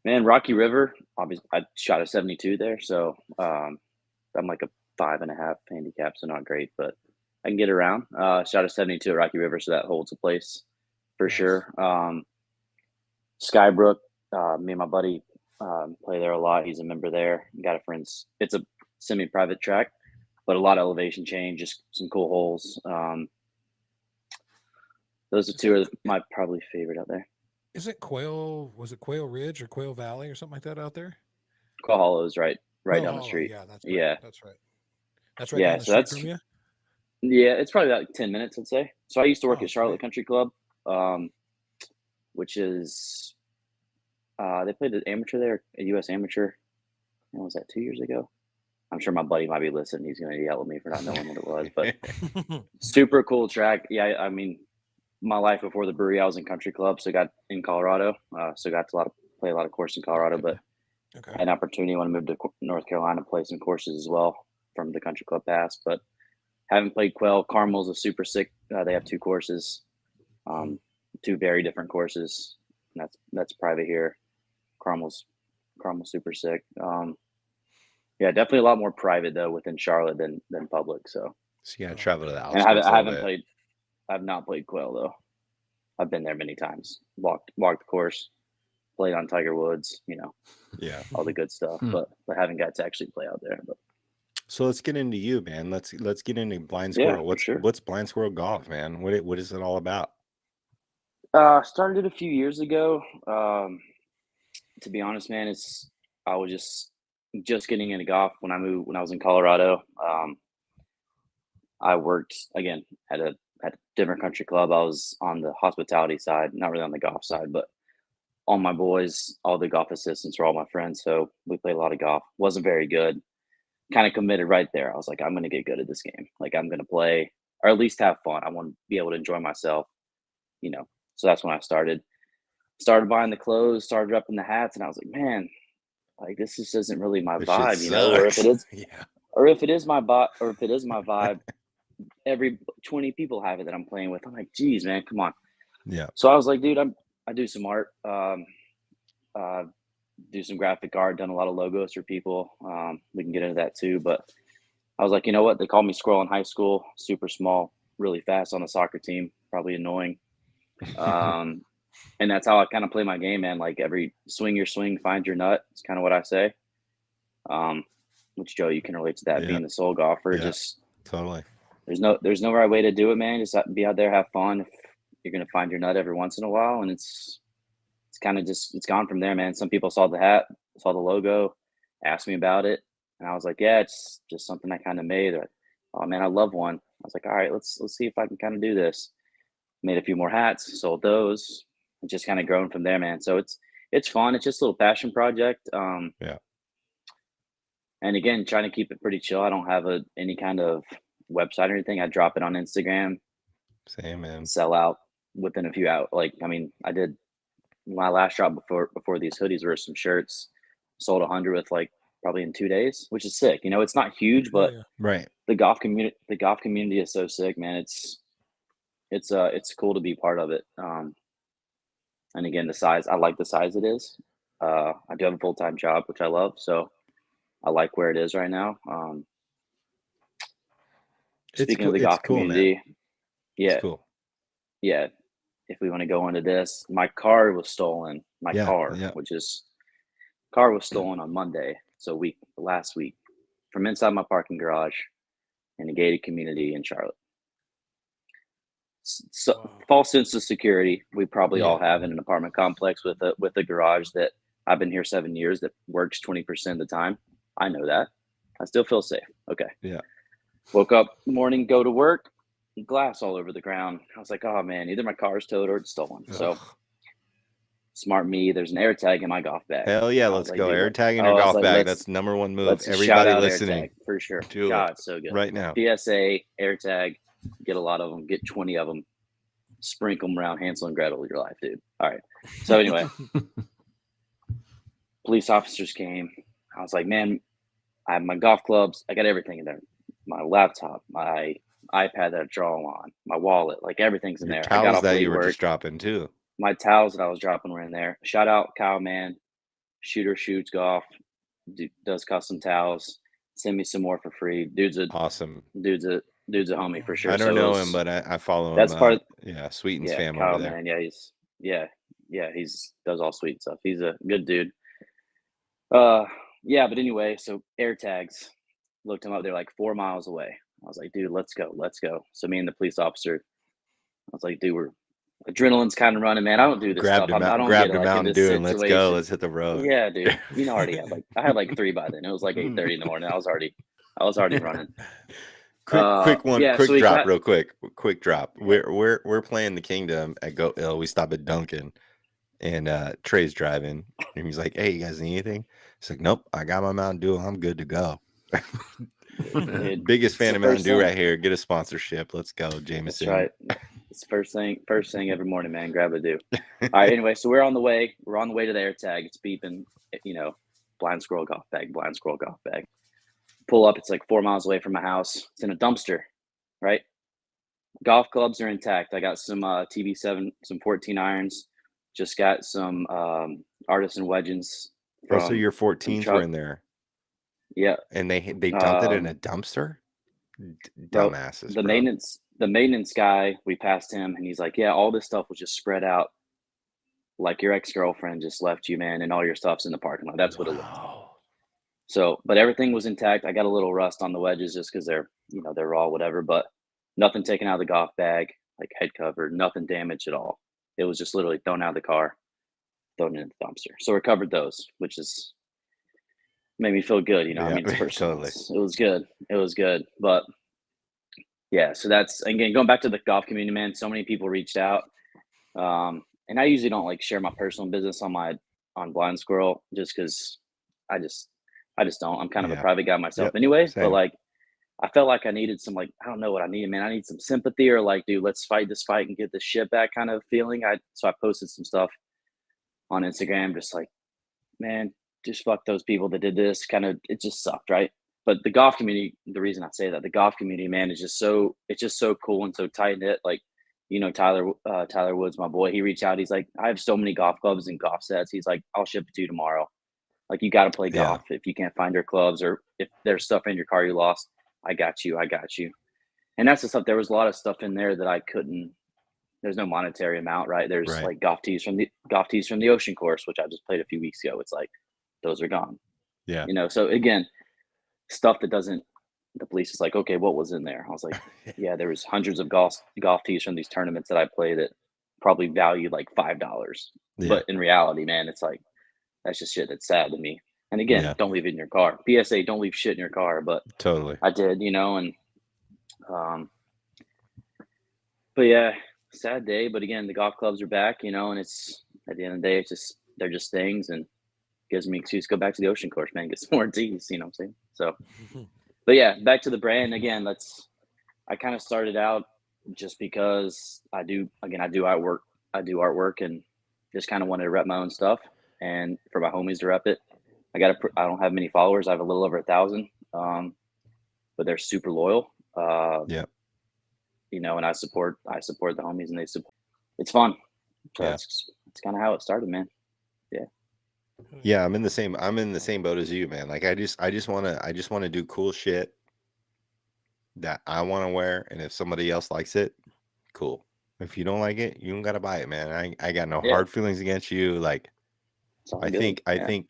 Man, Rocky River. Obviously, I shot a 72 there, so I'm like a 5.5 handicap, so not great, but I can get around. Shot a 72 at Rocky River, so that holds a place for
Nice.
sure. Skybrook, me and my buddy play there a lot. He's a member there. Got a friend's. It's a semi-private track, but a lot of elevation change, just some cool holes. Those are two of my probably favorite out there.
Is it Quail? Was it Quail Ridge or Quail Valley or something like that out there?
Quail Hollow is right
Quail
down the
Hollow,
street.
Yeah, that's right.
Yeah.
That's right. That's right
Yeah,
down the
so
street
that's-
from you.
Yeah, it's probably about 10 minutes, I'd say. So I used to work
Oh,
at Charlotte
sweet.
Country Club, which is they played the amateur there, a U.S. amateur. When was that, 2 years ago? I'm sure my buddy might be listening. He's going to yell at me for not knowing what it was, but super cool track. Yeah, I mean, my life before the brewery, I was in country club, so got in Colorado, so got to play a lot of course in Colorado. But
Okay.
I had an opportunity when I moved to North Carolina to play some courses as well from the country club pass. But haven't played Quail. Carmel's a super sick. They have 2 courses, 2 very different courses. And that's private here. Carmel's super sick. Yeah, definitely a lot more private though within Charlotte than public. So
you got to travel to the
and
outskirts.
I've not played Quail though. I've been there many times. Walked the course, played on Tiger Woods,
Yeah.
all the good stuff, but haven't got to actually play out there. But
So let's get into you, man. Let's get into Blind
Yeah,
Squirrel.
for sure.
What's Blind Squirrel Golf, man? What is it all about?
Started it a few years ago. To be honest, man, I was just getting into golf when I was in Colorado. I worked again at a different country club. I was on the hospitality side, not really on the golf side, but all my boys, all the golf assistants were all my friends. So we played a lot of golf. Wasn't very good. Kind of committed right there. I was like, I'm going to get good at this game. Like I'm going to play or at least have fun. I want to be able to enjoy myself, So that's when I started buying the clothes, started repping the hats. And I was like, man, like this just isn't really my
This shit
vibe, or if it is,
yeah.
or if it is my vibe, every 20 people have it that I'm playing with. I'm like, geez, man, come on.
Yeah.
So I was like, dude, I do some art, do some graphic art, done a lot of logos for people. We can get into that too. But I was like, you know what? They called me Squirrel in high school, super small, really fast on the soccer team, probably annoying. And that's how I kind of play my game, man. Like every swing your swing, find your nut. It's kind of what I say. Which Joe, you can relate to that,
Yeah.
being the soul golfer.
Yeah.
Just
Totally.
there's no right way to do it, man. Just be out there, have fun. If you're gonna find your nut every once in a while, and it's kind of it's gone from there, man. Some people saw the hat, saw the logo, asked me about it, and I was like, yeah, it's just something I kind of made. Or, oh man, I love one. I was like, all right, let's see if I can kind of do this. Made a few more hats, sold those, and just kind of grown from there, man. So it's fun. It's just a little passion project.
Yeah.
And again, trying to keep it pretty chill. I don't have any kind of website or anything. I drop it on Instagram,
Same, man.
sell out within a few hours. Like, I mean, I did my last drop before these hoodies were some shirts, sold 100 with like probably in 2 days, which is sick. It's not huge, but
Yeah.
Right.
the golf community is so sick, man. it's cool to be part of it. And again, the size, I like the size it is. I do have a full-time job, which I love, so I like where it is right now. Speaking of the
It's
golf
cool, man.
community, yeah,
It's cool.
yeah. If we want to go into this, my car was stolen. My
Yeah,
car,
yeah.
car was stolen on Monday, so last week, from inside my parking garage in a gated community in Charlotte. So
Wow.
false sense of security we probably all
Yeah.
have in an apartment complex with a garage that I've been here 7 years that works 20% of the time. I know that. I still feel safe. Okay.
Yeah.
Woke up morning, go to work, glass all over the ground. I was like, oh man, either my car's towed or it's stolen. So
Ugh.
smart me. There's an air tag in my golf bag.
Hell yeah,
I was
let's
like,
go.
dude,
Air tag in
I
your
was
golf
like,
bag. That's number one move.
let's shout
Everybody
out
listening,
AirTag for sure.
do
God,
it
it's so good.
right now.
PSA, AirTag, get a lot of them, get 20 of them, sprinkle them around Hansel and Gretel your life, dude. All right. So anyway, police officers came. I was like, man, I have my golf clubs. I got everything in there. My laptop, my iPad that I draw on, my wallet, like everything's in
Your
there. I got
towels
off
that
late
you were
work.
just dropping too.
My towels that I was dropping were in there. Shout out Kyle, man. Shooter shoots golf. Does custom towels. Send me some more for free. Dude's a
Awesome.
homie for sure.
I don't
So
know
it
him,
was-
but I follow him.
that's part of-
yeah, Sweeten's
yeah,
fam
Kyle,
over there.
man. Yeah, he's does all sweet stuff. He's a good dude. Yeah, but anyway, so air tags. Looked him up. They're like 4 miles away. I was like, dude, let's go. So me and the police officer, I was like, dude, adrenaline's kind of running, man. I don't do this
Grabbed
stuff.
him,
I don't
grabbed
get
a
like in
Mountain
this
Dew and let's go.
situation.
Let's hit the road.
Yeah, dude. Already had I had like 3 by then. It was like 8:30 in the morning. I was already running.
Quick one,
yeah,
quick
so we
drop,
got-
real quick drop. We're playing the Kingdom at Goat Hill. We stop at Duncan, and Trey's driving, and he's like, "Hey, you guys need anything?" He's like, "Nope, I got my Mountain Dew. I'm good to go."
Dude,
Biggest fan
the
of Mountain
first
Dew
thing.
right here. Get a sponsorship. Let's go,
That's
Jameson.
right. It's first thing every morning, man. Grab a dew. All right. Anyway, so we're on the way. We're on the way to the air tag. It's beeping. Blind Squirrel Golf bag. Blind Squirrel Golf bag. Pull up. It's like 4 miles away from my house. It's in a dumpster. Right. Golf clubs are intact. I got some TB7, some 14 irons. Just got some artisan wedges.
So your 14s were in there.
Yeah.
And they dumped it in a dumpster.
Bro,
Dumbasses.
the maintenance guy, we passed him and he's like, yeah, all this stuff was just spread out like your ex-girlfriend just left you, man, and all your stuff's in the parking lot. That's what it looked like. So, but everything was intact. I got a little rust on the wedges just because they're raw, whatever, but nothing taken out of the golf bag, like head cover, nothing damaged at all. It was just literally thrown out of the car, thrown in the dumpster. So recovered those, which is made me feel good. I mean, it's personal.
Totally.
It was good. But yeah, so that's, again, going back to the golf community, man, so many people reached out. And I usually don't like share my personal business on Blind Squirrel just because I just don't. I'm kind of a private guy myself anyway.
Same.
But like, I felt like I needed some, like, I don't know what I needed, man. I need some sympathy or like, dude, let's fight this fight and get this shit back kind of feeling. So I posted some stuff on Instagram, just like, man, just fuck those people that did this. Kind of, it just sucked, right? But the golf community, the reason I say that, the golf community, man, is just so cool and so tight knit. Like, Tyler Woods, my boy, he reached out. He's like, I have so many golf clubs and golf sets. He's like, I'll ship it to you tomorrow. Like, you got to play golf. If you can't find your clubs or if there's stuff in your car you lost, I got you. And that's the stuff. There was a lot of stuff in there that I couldn't. There's no monetary amount, right? There's like golf tees from the Ocean Course, which I just played a few weeks ago. It's like those are gone.
Yeah.
So again, stuff that doesn't. The police is like, okay, what was in there? I was like, yeah, there was hundreds of golf tees from these tournaments that I played that probably valued like $5.
Yeah.
But in reality, man, it's like, that's just shit that's sad to me. And again, don't leave it in your car. PSA, don't leave shit in your car. But
totally,
I did, and but yeah, sad day. But again, the golf clubs are back, and it's at the end of the day, they're just things, and gives me an excuse to go back to the Ocean Course, man, get some more tees. You know what I'm saying? So. But yeah, back to the brand again. I kind of started out just because I do artwork. And just kind of wanted to rep my own stuff and for my homies to rep it. I don't have many followers. I have a little over 1,000, but they're super loyal. you know, and I support the homies, and they support. It's fun. So
Yeah.
that's kind of how it started, man.
Yeah, I'm in the same boat as you, man. Like I just want to do cool shit that I want to wear, and if somebody else likes it, cool. If you don't like it, you don't got to buy it, man. I got no
Yeah.
hard feelings against you. Like
It's all
I
good.
think
Yeah.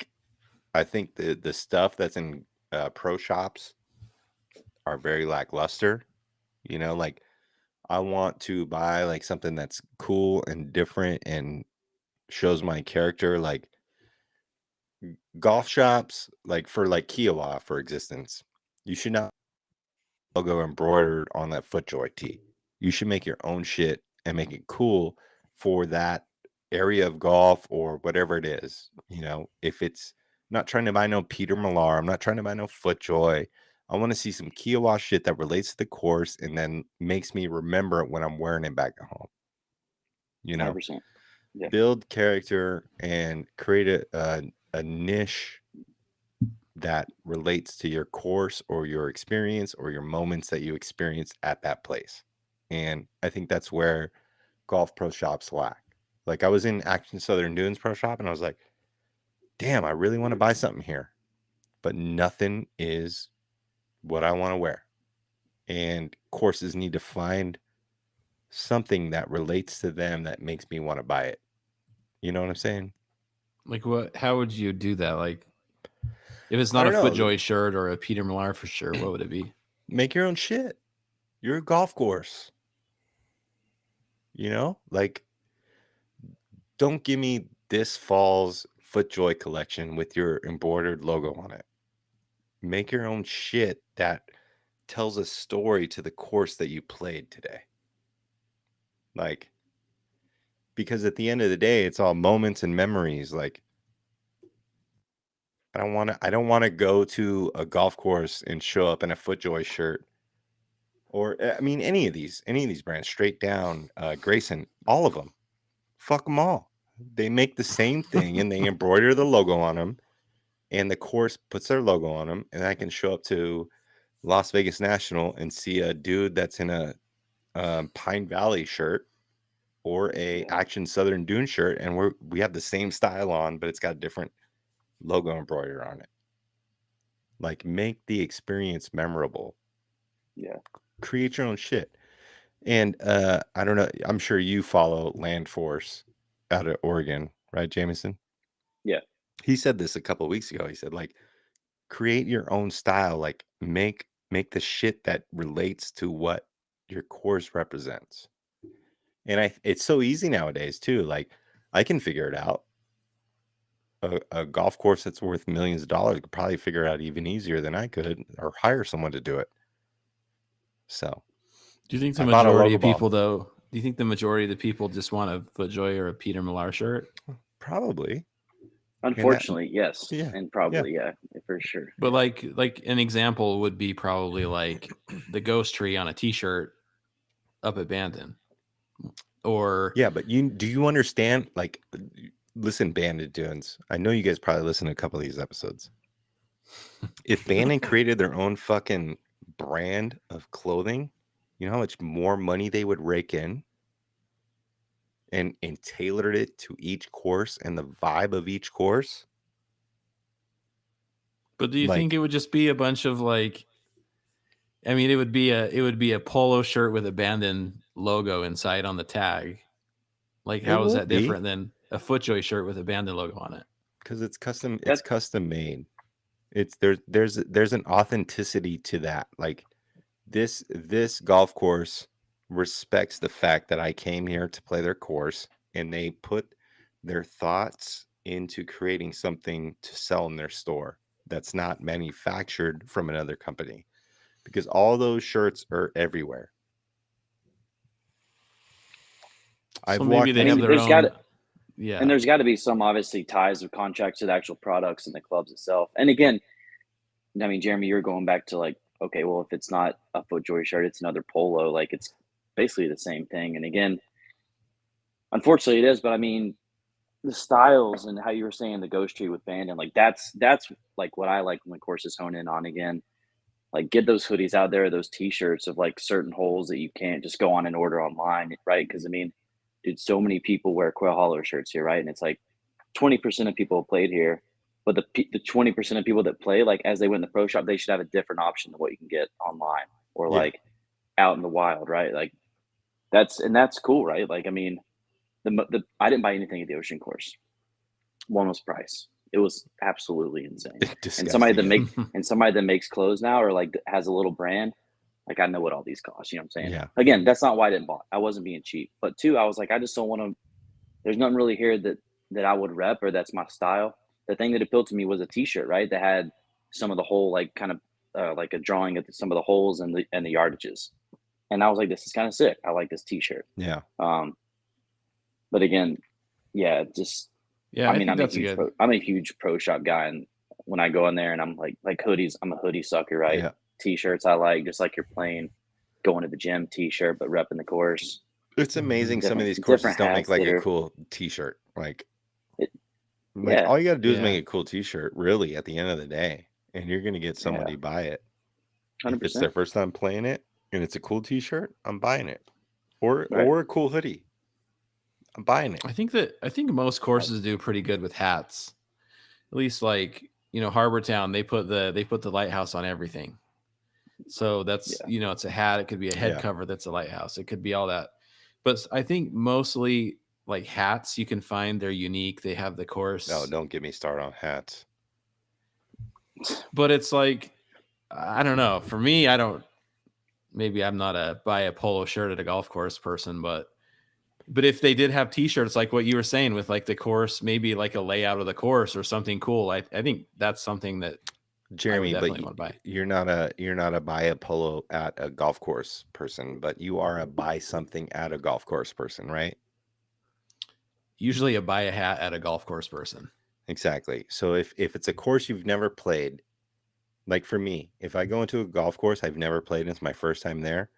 the stuff that's in pro shops are very lackluster. You know, like I want to buy like something that's cool and different and shows my character. Like golf shops, like for like Kiowa, for existence, you should not logo embroidered on that FootJoy tee. You should make your own shit and make it cool for that area of golf or whatever it is. You know, if it's not trying to buy no Peter Millar, I'm not trying to buy no FootJoy. I want to see some Kiowa shit that relates to the course and then makes me remember it when I'm wearing it back at home. You know,
100%. Yeah.
build character and create a niche that relates to your course or your experience or your moments that you experience at that place. And I think that's where golf pro shops lack. Like I was in Action Southern Dunes pro shop and I was like, damn, I really want to buy something here, but nothing is what I want to wear. And courses need to find something that relates to them that makes me want to buy it. You know what I'm saying?
Like what? How would you do that? Like, if it's
I
not a
don't know.
FootJoy shirt or a Peter Millar for sure, what would it be?
Make your own shit. You're a golf course. You know, like don't give me this fall's FootJoy collection with your embroidered logo on it. Make your own shit that tells a story to the course that you played today. Like, because at the end of the day, it's all moments and memories. Like, I don't want to go to a golf course and show up in a FootJoy shirt. Or I mean, any of these brands, Straight Down, Greyson, all of them. Fuck them all. They make the same thing and they embroider the logo on them, and the course puts their logo on them, and I can show up to Las Vegas National and see a dude that's in a Pine Valley shirt or a Action Southern Dune shirt, and we have the same style on, but it's got a different logo embroidered on it. Like, make the experience memorable.
Yeah.
Create your own shit. And I don't know, I'm sure you follow Land Force out of Oregon, right, Jameson?
Yeah.
He said this a couple of weeks ago. He said, like, create your own style. Like, make the shit that relates to what your course represents. And it's so easy nowadays too. Like, I can figure it out. A golf course that's worth millions of dollars could probably figure it out even easier than I could, or hire someone to do it. So,
Do you think the
I bought a
majority
logo
of
ball.
people, though, do you think the majority of the people just want a FootJoy or a Peter Millar shirt?
Probably.
Unfortunately, yes.
Yeah,
And probably, yeah, for sure.
But like an example would be probably like the ghost tree on a T-shirt up at Bandon, or
yeah. But do you understand? Like, listen, Banded Dunes. I know you guys probably listen to a couple of these episodes. If Bandon created their own fucking brand of clothing, you know how much more money they would rake in, and tailored it to each course and the vibe of each course.
But do you
Like,
think it would just be a bunch of like? I mean, it would be a polo shirt with a Bandon logo inside on the tag. Like, how is that different than a FootJoy shirt with a Bandon logo on it?
Because it's custom. It's custom made. It's there's an authenticity to that. Like, this golf course respects the fact that I came here to play their course, and they put their thoughts into creating something to sell in their store that's not manufactured from another company, because all those shirts are everywhere.
So maybe they have their own. Yeah,
and there's got to be some obviously ties of contracts to the actual products and the clubs itself. And again, I mean, Jeremy, you're going back to like, okay, well, if it's not a FootJoy shirt, it's another polo. Like, it's basically the same thing. And again, unfortunately, it is. But I mean, the styles and how you were saying the ghost tree with Bandon, like that's like what I like when the courses hone in on. Again, like get those hoodies out there, those t-shirts of like certain holes that you can't just go on and order online, right? Because I mean, dude, so many people wear Quail Hollow shirts here, right? And it's like 20% of people have played here, but the 20% of people that play, like as they went in the pro shop, they should have a different option than what you can get online or
Yeah.
like out in the wild, right? Like that's cool, right? Like I mean, the I didn't buy anything at the Ocean Course. One was price. It was absolutely insane. And somebody that makes clothes now or like has a little brand, like I know what all these cost. You know what I'm saying?
Yeah.
Again, that's not why I didn't buy. I wasn't being cheap. But two, I was like, I just don't want to. There's nothing really here that I would rep or that's my style. The thing that appealed to me was a T-shirt, right? That had some of the whole like kind of like a drawing of some of the holes and the yardages. And I was like, this is kind of sick. I like this T-shirt.
Yeah.
But again, yeah, just
Yeah,
I mean, I'm
a
a huge pro shop guy, and when I go in there and I'm like hoodies, I'm a hoodie sucker, right?
Yeah.
T-shirts I like, just like you're playing, going to the gym T-shirt, but repping the course.
It's amazing some of these
Different
courses don't make
hats
like
that
a
are-
cool t-shirt. Like
Yeah.
all you got to do is
Yeah.
make a cool t-shirt, really, at the end of the day, and you're going to get somebody buy it.
100%.
If it's their first time playing it and it's a cool t-shirt, I'm buying it. Or
Right.
or a cool hoodie. I'm buying it.
I think most courses do pretty good with hats. At least like, Harbor Town, they put the lighthouse on everything. So that's, it's a hat. It could be a head cover that's a lighthouse. It could be all that. But I think mostly like hats, you can find they're unique. They have the course.
No, don't get me started on hats.
But it's like, I don't know. For me, maybe I'm not a buy a polo shirt at a golf course person, but if they did have t-shirts like what you were saying with like the course, maybe like a layout of the course or something cool, I think that's something that
Jeremy,
I would
but
definitely want to buy.
you're not a buy a polo at a golf course person, but you are a buy something at a golf course person, right?
Usually a buy a hat at a golf course person.
Exactly. So if it's a course you've never played, like for me, if I go into a golf course I've never played and it's my first time there,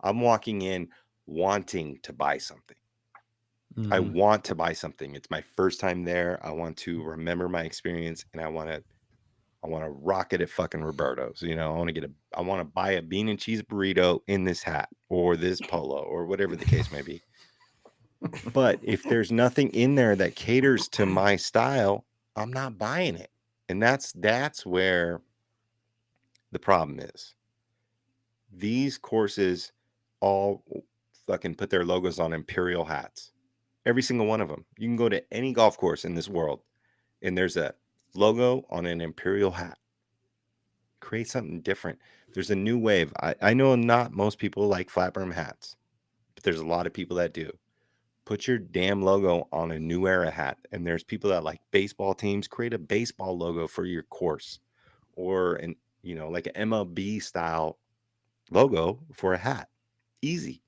I'm walking in wanting to buy something. I
Mhm.
want to buy something. It's my first time there. I want to remember my experience, and I want to rock it at fucking Roberto's. I want to buy a bean and cheese burrito in this hat or this polo or whatever the case may be. But if there's nothing in there that caters to my style, I'm not buying it. And that's where the problem is. These courses all fucking put their logos on Imperial hats. Every single one of them. You can go to any golf course in this world and there's a logo on an Imperial hat. Create something different. There's a new wave. I know not most people like flat brim hats, but there's a lot of people that do. Put your damn logo on a New Era hat. And there's people that like baseball teams. Create a baseball logo for your course, or like an MLB style logo for a hat. Easy.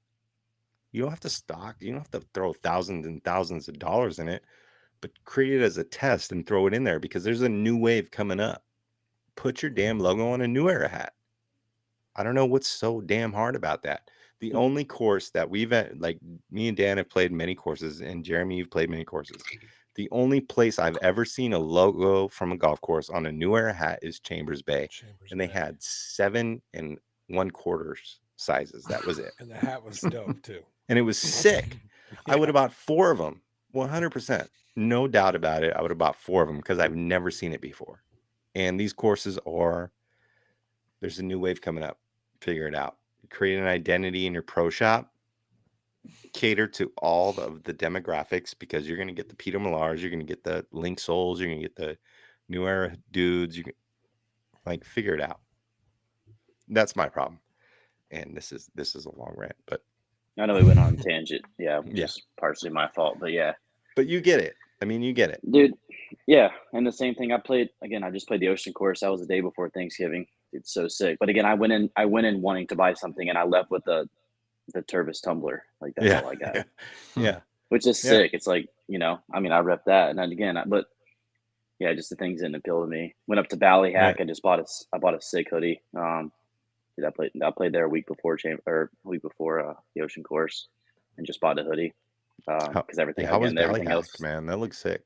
You don't have to stock. You don't have to throw thousands and thousands of dollars in it, but create it as a test and throw it in there because there's a new wave coming up. Put your damn logo on a New Era hat. I don't know what's so damn hard about that. The only course that we've like me and Dan have played many courses, and Jeremy, you've played many courses. The only place I've ever seen a logo from a golf course on a New Era hat is Chambers Bay. And they had 7 1/4 sizes. That was it.
And the hat was dope too.
And it was sick. I would have bought 4 of them. 100%. No doubt about it. I would have bought 4 of them because I've never seen it before. And these courses there's a new wave coming up. Figure it out. Create an identity in your pro shop. Cater to all of the demographics because you're going to get the Peter Millars, you're going to get the Link Souls, you're going to get the New Era dudes. You can figure it out. That's my problem. And this is a long rant, but
I know we went on a tangent. Yeah, just partially my fault, but yeah.
But you get it. I mean, you get it,
dude. Yeah, and the same thing. I just played the Ocean Course. That was the day before Thanksgiving. It's so sick. But again, I went in wanting to buy something, and I left with the Tervis tumbler. Like that's all I got.
Yeah,
which is sick. It's like I mean, I rep that, and then again, but yeah, just the things didn't appeal to me. Went up to Ballyhack.
Right.
I just bought a sick hoodie. I played there a week before the Ocean Course, and just bought a hoodie because everything else,
man, that looks sick.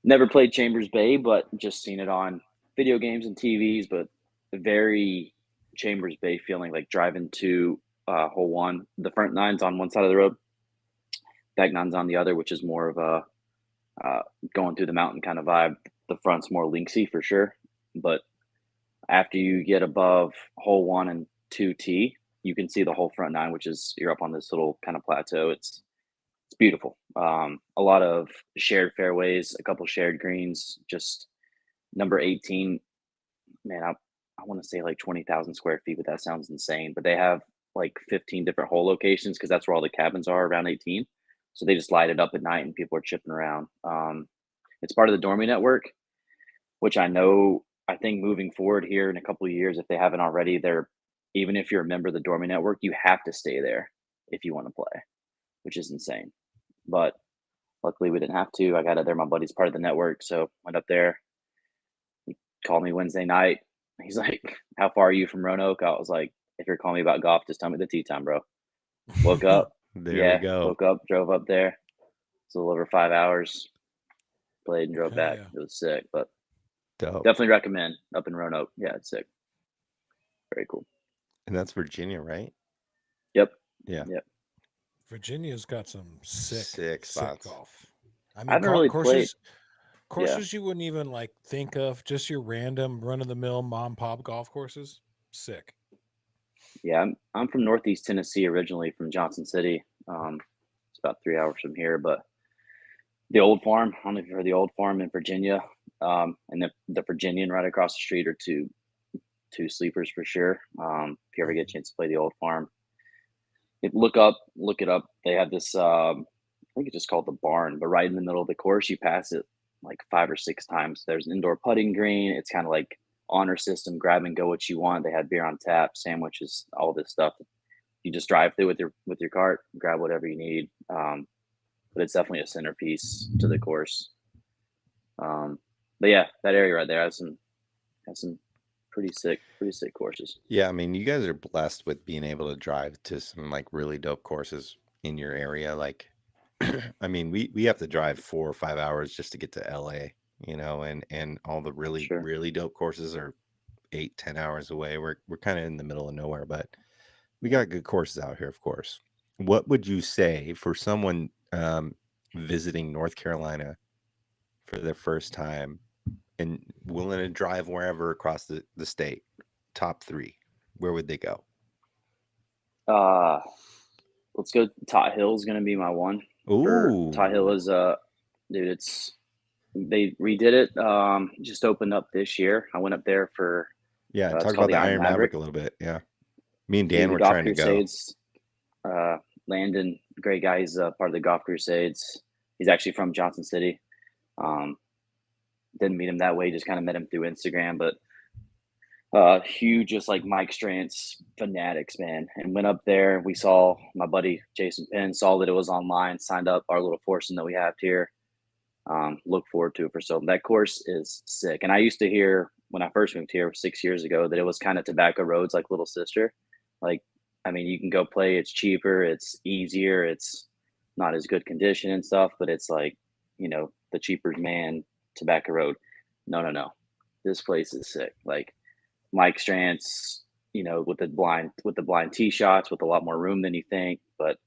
Never played Chambers Bay, but just seen it on video games and TVs. But very Chambers Bay feeling, like driving to hole one. The front nine's on one side of the road, back nine's on the other, which is more of a going through the mountain kind of vibe. The front's more linksy for sure, but after you get above hole 1 and 2T, you can see the whole front nine, which is you're up on this little kind of plateau. It's beautiful. A lot of shared fairways, a couple shared greens. Just number 18, man, I want to say like 20,000 square feet, but that sounds insane. But they have like 15 different hole locations because that's where all the cabins are around 18. So they just light it up at night and people are chipping around. It's part of the Dormy network, which I think moving forward here in a couple of years, if they haven't already, even if you're a member of the Dormy network, you have to stay there if you want to play, which is insane. But luckily we didn't have to. I got it there. My buddy's part of the network, so went up there. He called me Wednesday night. He's like, "How far are you from Roanoke?" I was like, "If you're calling me about golf, just tell me the tee time, bro." Woke up.
There we go.
Woke up, drove up there. It's a little over 5 hours. Played and drove
Okay,
back.
yeah.
It was sick, but
Dope.
definitely recommend up in Roanoke. Yeah, it's sick. Very cool.
And that's Virginia, right?
Yep.
Yeah.
Yep.
Virginia's got some sick
Sick spots.
golf. I
I
mean,
haven't really
courses you wouldn't even like think of, just your random run of the mill mom pop golf courses. Sick.
Yeah, I'm from Northeast Tennessee originally, from Johnson City. It's about 3 hours from here, but the Old Farm. I don't know if you've heard the Old Farm in Virginia, and the Virginian right across the street are two sleepers for sure. If you ever get a chance to play the Old Farm, look it up. They have this. I think it's just called the Barn, but right in the middle of the course, you pass it like 5 or 6 times. There's an indoor putting green. It's kind of like honor system, grab and go what you want. They had beer on tap, sandwiches, all this stuff. You just drive through with your cart, grab whatever you need. But it's definitely a centerpiece to the course. But yeah, that area right there has some pretty sick courses.
Yeah, I mean, you guys are blessed with being able to drive to some like really dope courses in your area. Like, I mean, we have to drive 4 or 5 hours just to get to LA, and all the really,
Sure.
really dope courses are 8-10 hours away. We're kind of in the middle of nowhere, but we got good courses out here, of course. What would you say for someone visiting North Carolina for their first time and willing to drive wherever across the state? Top 3, where would they go?
Let's go. Tot Hill is going to be my one.
Ooh,
Tot Hill is dude. They redid it. Just opened up this year. I went up there for
yeah.
it's
Talk
called
about the Iron Maverick a little bit. Yeah, me and Dan
the
were
Golf
trying to go.
Crusades. Landon, great guy. He's part of the Golf Crusades. He's actually from Johnson City. Didn't meet him that way. Just kind of met him through Instagram, but huge, just like Mike Strantz fanatics, man. And went up there. We saw my buddy Jason Penn, saw that it was online, signed up our little foursome that we have here. Look forward to it for so. That course is sick. And I used to hear when I first moved here 6 years ago that it was kind of Tobacco Road's like little sister. Like, I mean, you can go play. It's cheaper. It's easier. It's not as good condition and stuff, but it's like, the cheaper man, Tobacco Road. No. This place is sick. Like Mike Strantz, with the blind tee shots, with a lot more room than you think, but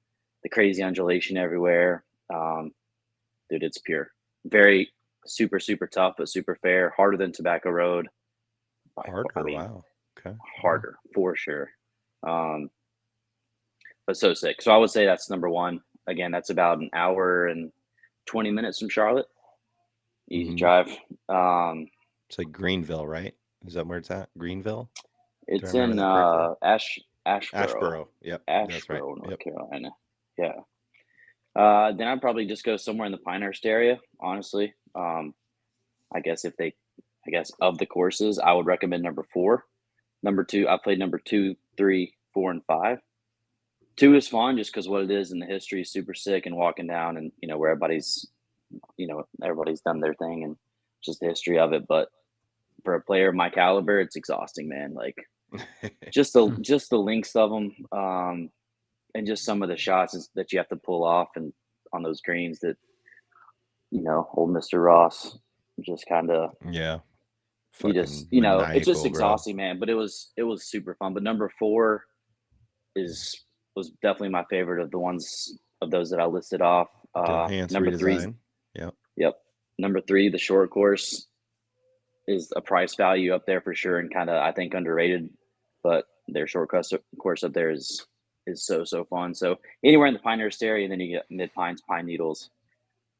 the crazy undulation everywhere. Dude, it's pure. Very super, super tough, but super fair. Harder than Tobacco Road.
Harder,
I mean,
wow. Okay.
Harder for sure. But so sick. So I would say that's number one. Again, that's about an hour and 20 minutes from Charlotte. Easy drive.
It's like Greenville, right? Is that where it's at? Greenville?
It's in Asheboro.
Asheboro. Yep. That's right.
North Carolina. Yeah. Then I'd probably just go somewhere in the Pinehurst area, honestly. I guess of the courses, I would recommend number 4. Number 2, I played number 2, 3, 4, and 5. 2 is fun just because what it is and the history is super sick, and walking down and where everybody's done their thing and just the history of it. But for a player of my caliber, it's exhausting, man. Like just the links of them, and just some of the shots that you have to pull off and on those greens that old Mr. Ross just kind of you
fucking
just, you know, it's just
maniacal, bro.
exhausting, man. But it was super fun. But number 4 was definitely my favorite of the ones of those that I listed off.
Dilhance
Number 3,
redesign. Yep.
yep. Number 3, the short course is a price value up there for sure, and kind of I think underrated. But their short course up there is so fun. So anywhere in the Pinehurst area, and then you get Mid Pines, Pine Needles,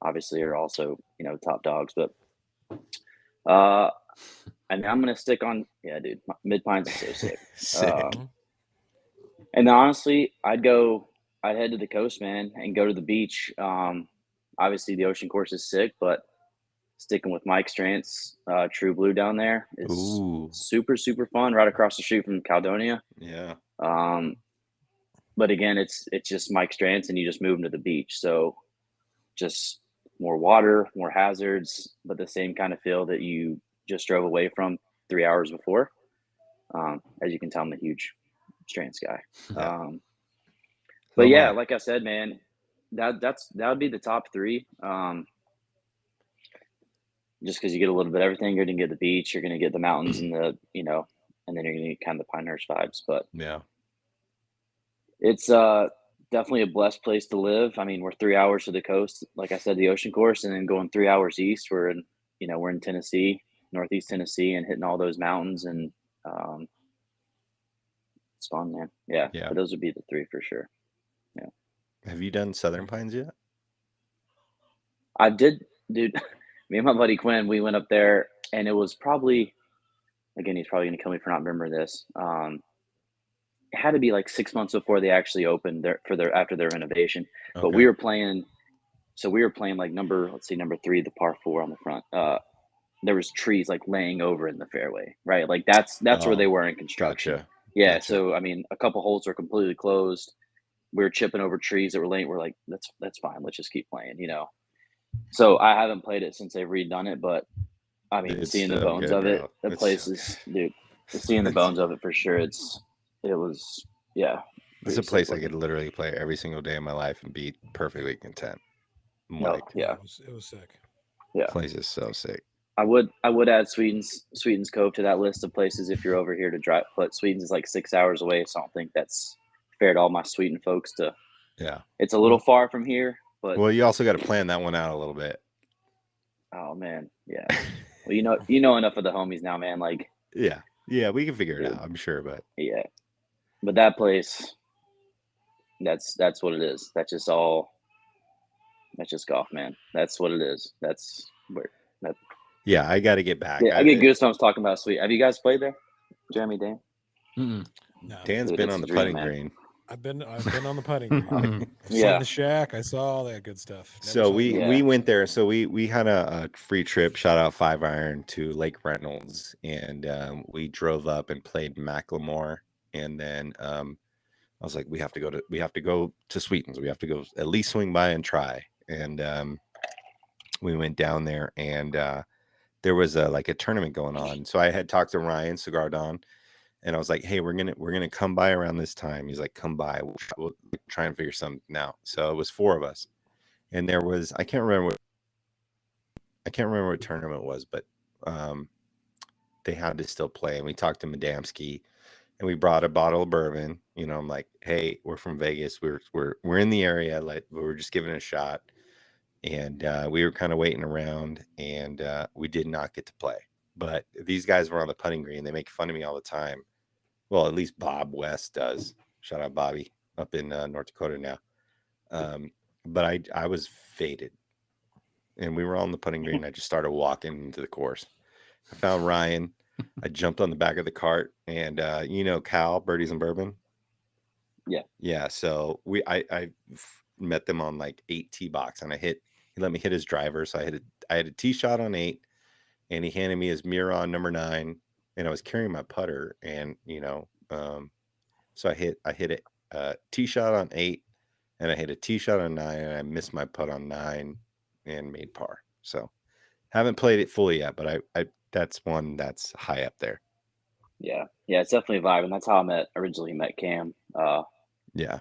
obviously are also, you know, top dogs. But and I'm gonna stick on, yeah, dude, Mid Pines is so sick.
Sick.
And then honestly, I'd head to the coast, man, and go to the beach. Obviously the ocean course is sick, but sticking with Mike Strant's True Blue down there is
Ooh.
super fun, right across the street from Caledonia.
Yeah.
But again, it's just Mike Strant's, and you just move them to the beach, so just more water, more hazards, but the same kind of feel that you just drove away from 3 hours before. As you can tell, I'm a huge Strant's guy.
Yeah.
But
So
yeah,
am I.
like I said, man, that would be the top 3. Just because you get a little bit of everything, you're gonna get the beach, you're gonna get the mountains, and the, you know, and then you're gonna get kind of the Pinehurst vibes. But
Yeah.
it's definitely a blessed place to live. I mean, we're 3 hours to the coast, like I said, the ocean course, and then going 3 hours east, we're in Tennessee, Northeast Tennessee, and hitting all those mountains, and it's fun, man. Yeah.
Yeah.
But those would be the 3 for sure.
Have you done Southern Pines yet?
I did, dude. Me and my buddy Quinn, we went up there, and it was probably, again, he's probably gonna kill me for not remembering this. It had to be like 6 months before they actually opened after their renovation. But
Okay.
we were playing like number 3, the par 4 on the front. There was trees like laying over in the fairway, right? Like that's where they were in construction.
Gotcha.
Yeah.
Gotcha.
So I mean, a couple holes were completely closed. We were chipping over trees that were laying. We're like, that's fine. Let's just keep playing, you know. So I haven't played it since they've redone it, but I mean,
It's
seeing the
so
bones
good,
of it,
bro.
the
It's
place
so
is, dude. Seeing the bones of it for sure. It was, yeah.
It's a
pretty
place
sick
I could
looking.
literally play every single day of my life and be perfectly content. I'm
No,
like,
yeah,
It was sick.
yeah.
place is so sick.
I would add Sweden's Cove to that list of places if you're over here to drive. But Sweden's is like 6 hours away, so I don't think that's fair to all my Sweden folks.
Yeah.
It's a little far from here, but
Well, you also got to plan that one out a little bit.
oh man, yeah. Well, you know enough of the homies now, man. Like,
Yeah. Yeah, we can figure it
Dude.
out, I'm sure, but
yeah. But that place, that's what it is. That's just golf, man. That's what it is. That's where.
yeah, I got to get back.
Yeah, I get goosebumps talking about Sweden. Have you guys played there, Jeremy, Dan?
Mm-mm.
No,
Dan's
Dude,
been
it's
on
a
the
dream,
putting
man.
green.
I've been on the putting green.
Mhm.
I've
Yeah.
seen the shack. I saw all that good stuff. Never
So
saw
we
the-
Yeah.
went there. So we had a free trip, shout out 5 Iron, to Lake Reynolds, and we drove up and played Macklemore, and then I was like, we have to go to Sweetens. We have to go at least swing by and try. And we went down there, and there was a tournament going on. So I had talked to Ryan Cigar Don, and I was like, hey, we're gonna come by around this time. He's like, come by. We'll try and figure something out. So it was 4 of us, and there was I can't remember what tournament it was, but they had to still play. And we talked to Madamski, and we brought a bottle of bourbon. You know, I'm like, hey, we're from Vegas. We're in the area. Like, we're just giving it a shot. And we were kind of waiting around, and we did not get to play. But these guys were on the putting green. They make fun of me all the time. Well, at least Bob West does. Shout out Bobby up in North Dakota now. But I was faded, and we were on the putting green. I just started walking into the course. I found Ryan. I jumped on the back of the cart, and Cal, Birdies and Bourbon. Yeah. So I met them on like 8 tee box, and he let me hit his driver. So I had a tee shot on 8, and he handed me his mirror on number 9, and I was carrying my putter, and so I hit a tee shot on 8, and I hit a tee shot on 9, and I missed my putt on 9 and made par. So haven't played it fully yet, but I that's one that's high up there.
Yeah, it's definitely a vibe, and that's how I originally met Cam.
Yeah.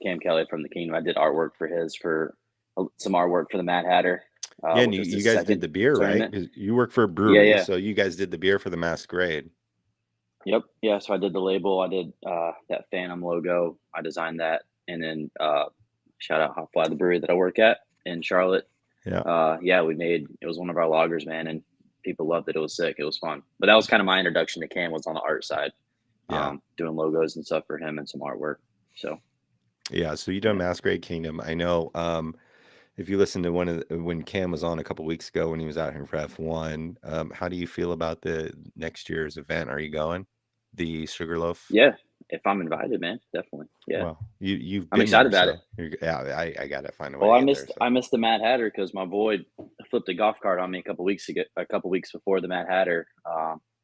Cam Kelly from the Kingdom. I did artwork for some artwork for the Mad Hatter.
Yeah, and
which was
you
the
guys did
second
the beer, right?
tournament.
'Cause you work for a brewery,
yeah.
so you guys did the beer for the masquerade.
Yep. Yeah. So I did the label. I did that Phantom logo. I designed that, and then shout out Hot Fly, the brewery that I work at in Charlotte.
Yeah.
Yeah, it was one of our loggers, man, and people loved it. It was sick. It was fun. But that was kind of my introduction to Cam, was on the art side,
Yeah.
doing logos and stuff for him and some artwork. So
Yeah. So you done
Yeah.
Masquerade Kingdom. I know. If you listen to when Cam was on a couple weeks ago when he was out here for F1, how do you feel about the next year's event? Are you going? The Sugarloaf?
yeah, if I'm invited, man, definitely. Yeah,
Well, you've
I'm
been
excited
there,
about it.
so yeah, I gotta find a way
Well,
to
I
get there.
missed
So
I missed the Mad Hatter because my boy flipped a golf cart on me a couple weeks before the Mad Hatter.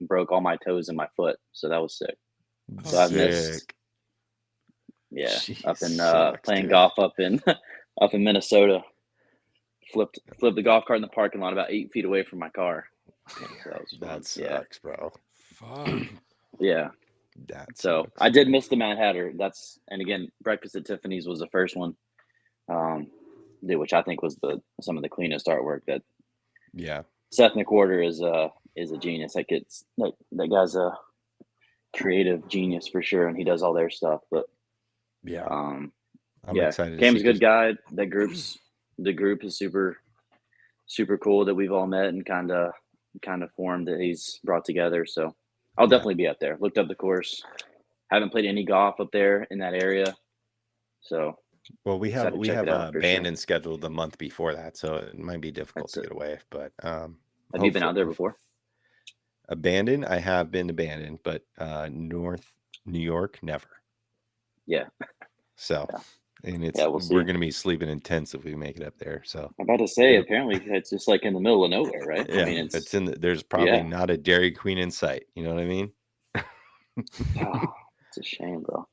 Broke all my toes in my foot, so that was sick. So I've missed,
sick.
yeah, up in
Sucks,
playing
dude.
golf up in up in Minnesota. Flipped the golf cart in the parking lot about 8 feet away from my car. So that was fun.
That sucks, bro.
Fuck.
Yeah.
That
So
sucks.
I did miss the Mad Hatter. And again, Breakfast at Tiffany's was the first one, which I think was some of the cleanest artwork. That
Yeah.
Seth McWhorter is a genius. That guy's a creative genius for sure, and he does all their stuff. But
Yeah.
I'm
I'm excited.
Cam's a good guy. The group is super, super cool that we've all met and kind of formed, that he's brought together. So I'll definitely be up there. Looked up the course. Haven't played any golf up there in that area. So
Well, we have
check it out for sure.
Bandon scheduled the month before that, so it might be difficult to get away. But
have you been out there before?
Bandon, I have been to Bandon, but North New York, never.
Yeah.
So, and
we'll see.
we're gonna be sleeping in tents if we make it up there. So
I'm about to say, apparently it's just like in the middle of nowhere, right?
yeah,
I mean,
it's in. There's probably not a Dairy Queen in sight. You know what I mean?
Oh, it's a shame, bro.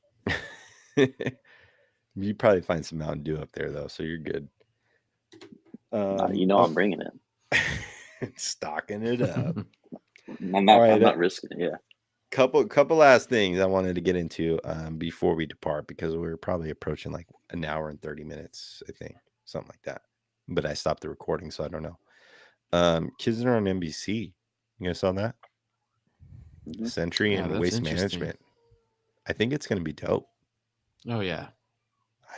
You probably find some Mountain Dew up there though, so you're good.
I'm bringing it.
Stocking it up.
I'm not risking it. Yeah.
Couple last things I wanted to get into before we depart, because we're probably approaching like an hour and 30 minutes, I think, something like that. But I stopped the recording, so I don't know. Kids are on NBC. You guys saw that?
Mm-hmm.
Century and Waste Management. I think it's going to be dope.
Oh yeah,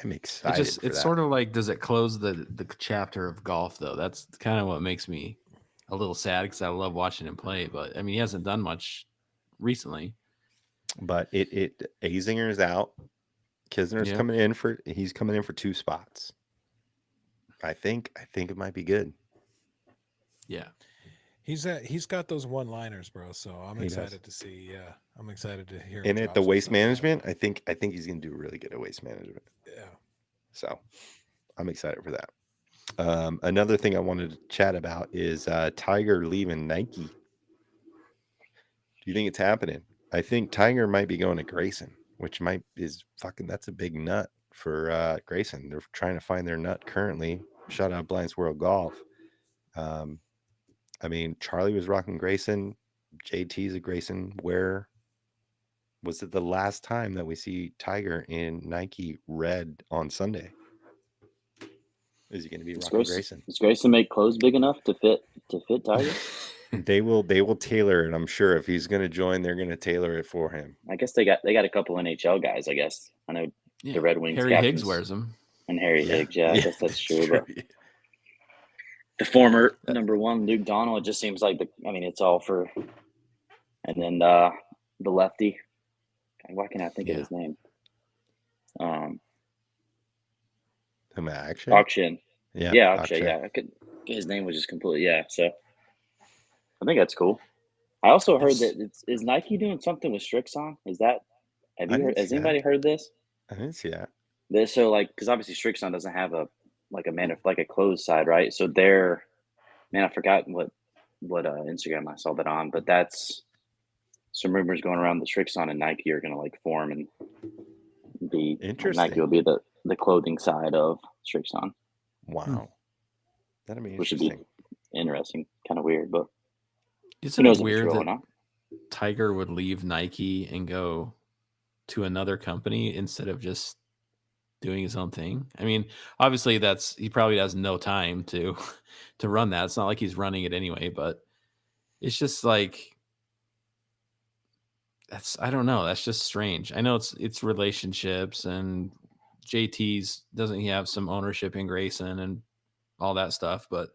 I'm excited.
It's sort of like, does it close the chapter of golf though? That's kind of what makes me a little sad, because I love watching him play. But I mean, he hasn't done much recently.
But Azinger's out. Kisner's coming in for 2 spots. I think it might be good. Yeah.
He's got those one-liners, bro. So I'm excited to see. Yeah, I'm excited to hear.
And at the Waste Management, I think he's gonna do really good at Waste Management.
Yeah.
So I'm excited for that. Another thing I wanted to chat about is Tiger leaving Nike. Do you think it's happening? I think Tiger might be going to Greyson, which that's a big nut for Greyson. They're trying to find their nut currently. Shout out Blind Squirrel Golf. I mean, Charlie was rocking Greyson. JT's a Greyson. Where was it the last time that we see Tiger in Nike red on Sunday? Is he going to be rocking Greyson?
Does Greyson make clothes big enough to fit Tiger?
They will tailor it. I'm sure if he's going to join, they're going to tailor it for him.
I guess they got a couple NHL guys. I guess I know the Red Wings.
Harry Higgs wears them,
and Harry Higgs. Yeah, I guess that's true. But the former number one, Luke Donald, it just seems like it's all for. And then the lefty. Why can't I think of his name?
Akshay?
Yeah, Akshay. Yeah, his name was just completely So I think that's cool. I also heard that is Nike doing something with Strixon? Is that has anybody heard this?
I didn't see that.
So because obviously Strixon doesn't have a closed side, right? So I forgot what Instagram I saw that on, but that's some rumors going around that Strixon and Nike are going to form and be
interesting.
Nike will be the clothing side of Strixon.
Wow, that'd be interesting.
Which would be interesting, kind of weird, but
isn't it weird that Tiger would leave Nike and go to another company instead of just doing his own thing. I mean, obviously he probably has no time to to run that. It's not like he's running it anyway, but it's just like I don't know. That's just strange. I know it's relationships and doesn't he have some ownership in Greyson and all that stuff, but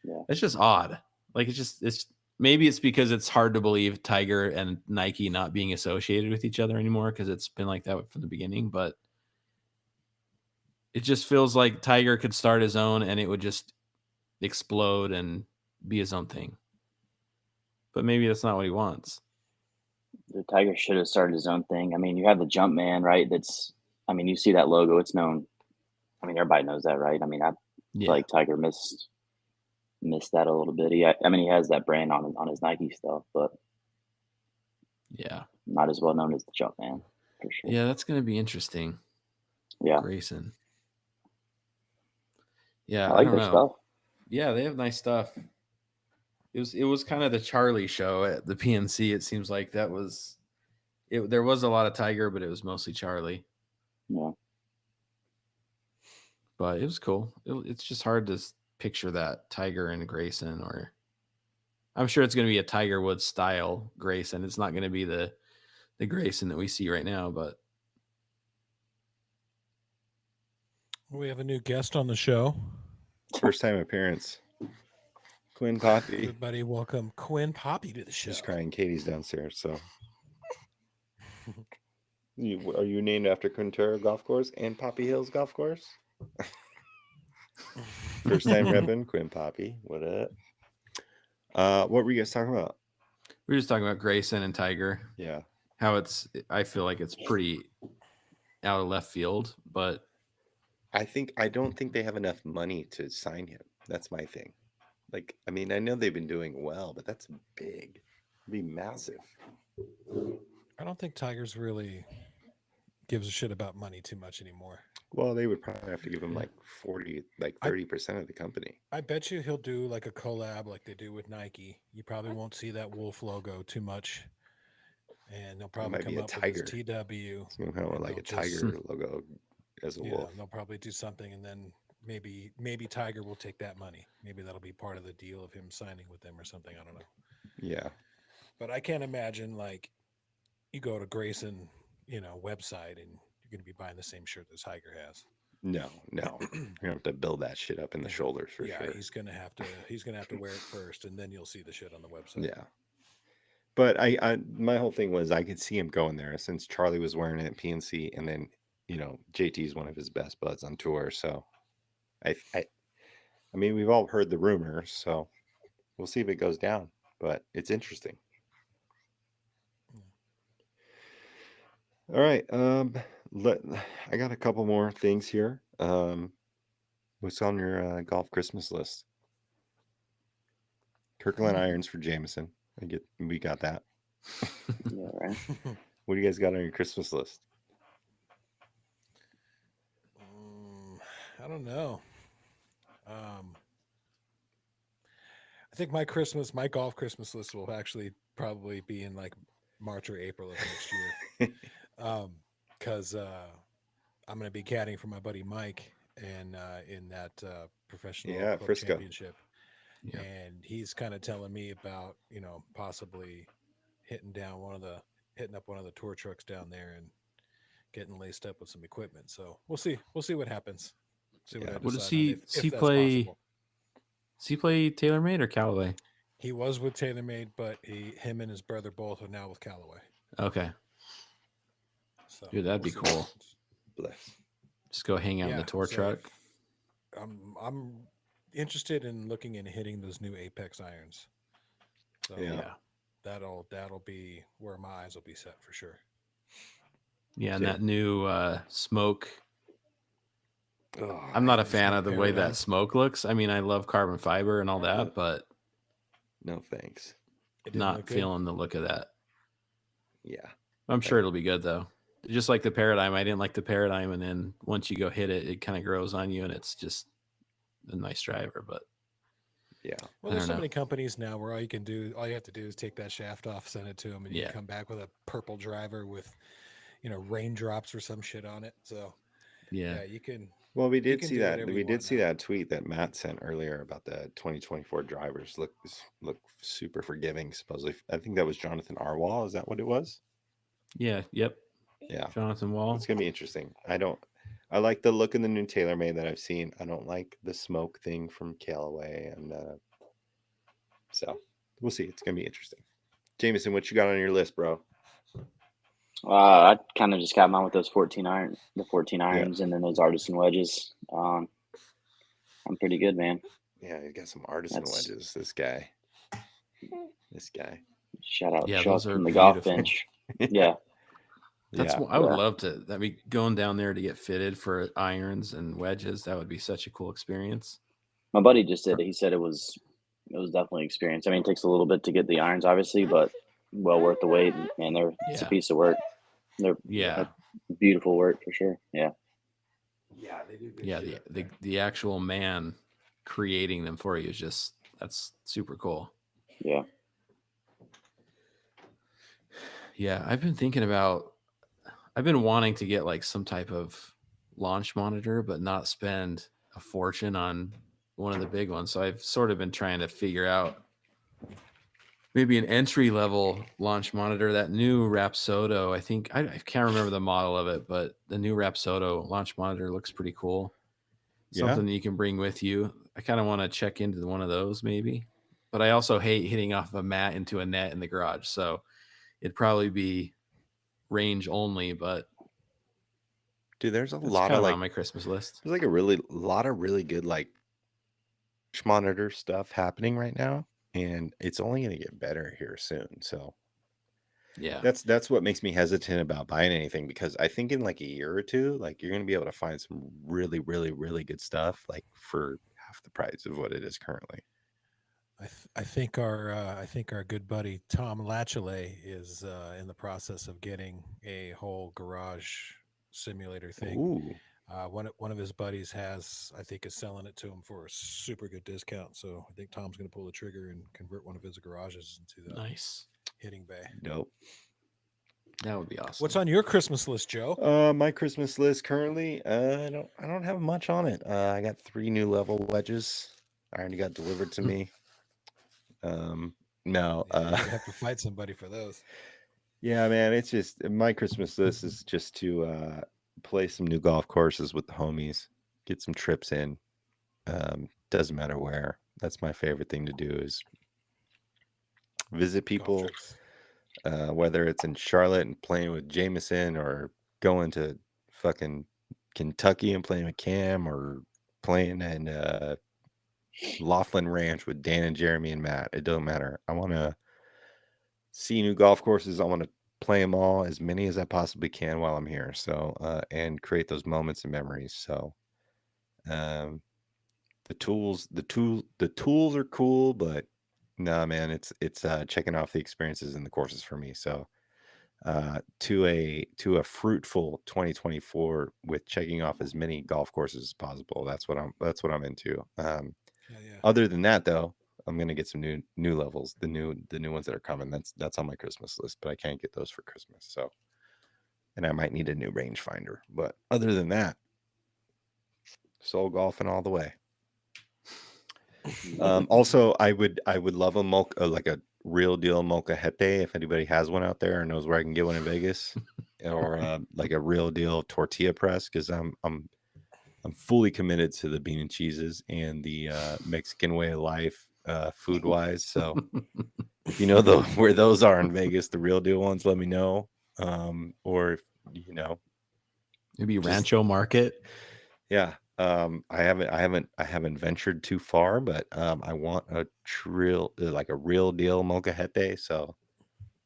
Yeah.
it's just odd. Like it's maybe it's because it's hard to believe Tiger and Nike not being associated with each other anymore because it's been like that from the beginning, but it just feels like Tiger could start his own and it would just explode and be his own thing. But maybe that's not what he wants.
The Tiger should have started his own thing. I mean, you have the Jumpman, right? You see that logo. It's known. I mean, everybody knows that, right? I mean, I feel like Tiger missed that a little bit. He has that brand on his Nike stuff, but
yeah,
not as well known as the Jumpman for sure.
Yeah, that's going to be interesting.
Yeah,
Greyson. Yeah,
I like
don't
their
know.
stuff.
Yeah, they have nice stuff. It was kind of the Charlie show at the PNC. It seems like that was it. There was a lot of Tiger, but it was mostly Charlie.
Yeah,
but it was cool. It's just hard to picture that Tiger and Greyson, or I'm sure it's going to be a Tiger Woods style Greyson. It's not going to be the Greyson that we see right now, but
We have a new guest on the show.
First time appearance. Quinn Poppy.
Everybody, welcome Quinn Poppy to the show.
Just crying. Katie's downstairs. So, are you named after Quintero Golf Course and Poppy Hills Golf Course? First time repping Quinn Poppy. What up? What were you guys talking about?
We were just talking about Greyson and Tiger.
Yeah.
How I feel like it's pretty out of left field, but
I don't think they have enough money to sign him. That's my thing. Like, I mean, I know they've been doing well, but that's big. It'd be massive.
I don't think Tiger's really gives a shit about money too much anymore.
Well, they would probably have to give him like 30% of the company.
I bet you he'll do like a collab like they do with Nike. You probably won't see that wolf logo too much. And they'll probably come up with this TW.
It's going to have like a tiger logo as a wolf.
They'll probably do something, and then maybe Tiger will take that money. Maybe that'll be part of the deal of him signing with them or something. I don't know.
Yeah.
But I can't imagine like you go to Greyson, website, and you're going to be buying the same shirt that Tiger has.
No. You're gonna have to build that shit up in the shoulders for sure.
He's gonna have to wear it first, and then you'll see the shit on the website.
Yeah. But my whole thing was I could see him going there since Charlie was wearing it at PNC, and then JT is one of his best buds on tour. So I mean, we've all heard the rumors, so we'll see if it goes down. But it's interesting. All right. I got a couple more things here. What's on your golf Christmas list? Kirkland irons for Jameson. We got that.
yeah, right.
What do you guys got on your Christmas list?
I don't know. I think my golf Christmas list will actually probably be in like March or April of next year. Because I'm going to be caddying for my buddy Mike and in that professional
Frisco
championship. Yeah. And he's kind of telling me about, possibly hitting up one of the tour trucks down there and getting laced up with some equipment. So we'll see what happens. See what I
What
decide
does he
that's
play?
possible.
Does he play TaylorMade or Callaway?
He was with TaylorMade, but him and his brother both are now with Callaway.
Okay.
So
Dude, that'd be cool.
Bless.
Just go hang out in the tour truck.
I'm interested in looking and hitting those new Apex irons. So
yeah.
That'll be where my eyes will be set for sure.
Yeah, and that new smoke.
Oh,
I'm not a fan of the way
paradigm.
that smoke looks. I mean, I love carbon fiber and all that, but
no thanks.
Not feeling the look of that.
Yeah.
I'm sure it'll be good though. Just like the Paradigm. I didn't like the Paradigm, and then once you go hit it, it kind of grows on you, and it's just a nice driver. But
yeah.
Well, there's so many companies now where all you have to do is take that shaft off, send it to them, and you come back with a purple driver with, raindrops or some shit on it. So
Yeah.
you can.
Well, we
You
did
can
see
do
that.
whatever
We
you
did
want
see
now.
that tweet that Matt sent earlier about the 2024 drivers look super forgiving. Supposedly, I think that was Jonathan Arwal. Is that what it was?
Yeah. Yep.
Yeah,
Jonathan Wall.
it's gonna be interesting. I like the look in the new TaylorMade that I've seen. I don't like the smoke thing from Callaway, and so we'll see. It's gonna be interesting. Jameson, what you got on your list, bro?
I kind of just got mine with those 14
Yeah.
irons, and then those artisan wedges. I'm pretty good, man.
Yeah, you got some artisan
That's-
wedges. This guy.
Shout out
Yeah,
Chuck
those are
from the golf
beautiful.
bench. Yeah.
That's
Yeah.
I would
Yeah.
love to. I mean, going down there to get fitted for irons and wedges, that would be such a cool experience.
My buddy just did it. He said it was definitely an experience. I mean, it takes a little bit to get the irons, obviously, but well worth the wait. And it's a
Yeah.
piece of work. They're
Yeah.
beautiful work for sure. Yeah.
Yeah, they do good
Yeah, the actual man creating them for you is that's super cool.
Yeah.
Yeah, I've been wanting to get like some type of launch monitor, but not spend a fortune on one of the big ones. So I've sort of been trying to figure out maybe an entry level launch monitor. That new Rapsodo, I think I can't remember the model of it, but the new Rapsodo launch monitor looks pretty cool.
Yeah.
Something that you can bring with you. I kind of want to check into one of those maybe, but I also hate hitting off a mat into a net in the garage. So it'd probably be range only, but
Dude, there's a
that's
lot
kind
of
of
like
on my Christmas list.
there's like a lot of really good like monitor stuff happening right now, and it's only going to get better here soon. So
Yeah.
that's what makes me hesitant about buying anything, because I think in like a year or two, like you're going to be able to find some really, really, really good stuff like for half the price of what it is currently.
I think our good buddy Tom Latchley is in the process of getting a whole garage simulator thing.
Ooh,
One of his buddies I think is selling it to him for a super good discount. So I think Tom's going to pull the trigger and convert one of his garages into the
Nice.
hitting bay.
dope.
That would be awesome.
What's on your Christmas list, Joe?
My Christmas list currently, I don't have much on it. I got 3 new level wedges. I already got delivered to me. No,
Yeah, you're gonna have to fight somebody for those.
yeah, man, it's just my Christmas list is just to play some new golf courses with the homies, get some trips in. Doesn't matter where. That's my favorite thing to do is visit
Golf
people,
trips.
whether it's in Charlotte and playing with Jameson, or going to fucking Kentucky and playing with Cam, or playing in Laughlin Ranch with Dan and Jeremy and Matt. It doesn't matter. I want to see new golf courses. I want to play them all, as many as I possibly can while I'm here. So, and create those moments and memories. So, the tools are cool, but nah, man, it's checking off the experiences and the courses for me. So, to a fruitful 2024 with checking off as many golf courses as possible. That's what I'm into.
Yeah.
Other than that, though, I'm gonna get some new levels, the new ones that are coming. That's on my Christmas list, but I can't get those for Christmas. So, and I might need a new rangefinder. But other than that, soul golfing all the way. Also, I would love a mocha, like a real deal molcajete, if anybody has one out there or knows where I can get one in Vegas, or like a real deal tortilla press, because I'm fully committed to the bean and cheeses and the Mexican way of life, food wise. So if you know where those are in Vegas, the real deal ones, let me know. Or if you know,
Maybe
just-
Rancho Market.
yeah. I haven't ventured too far, but I want a real deal molcajete. So,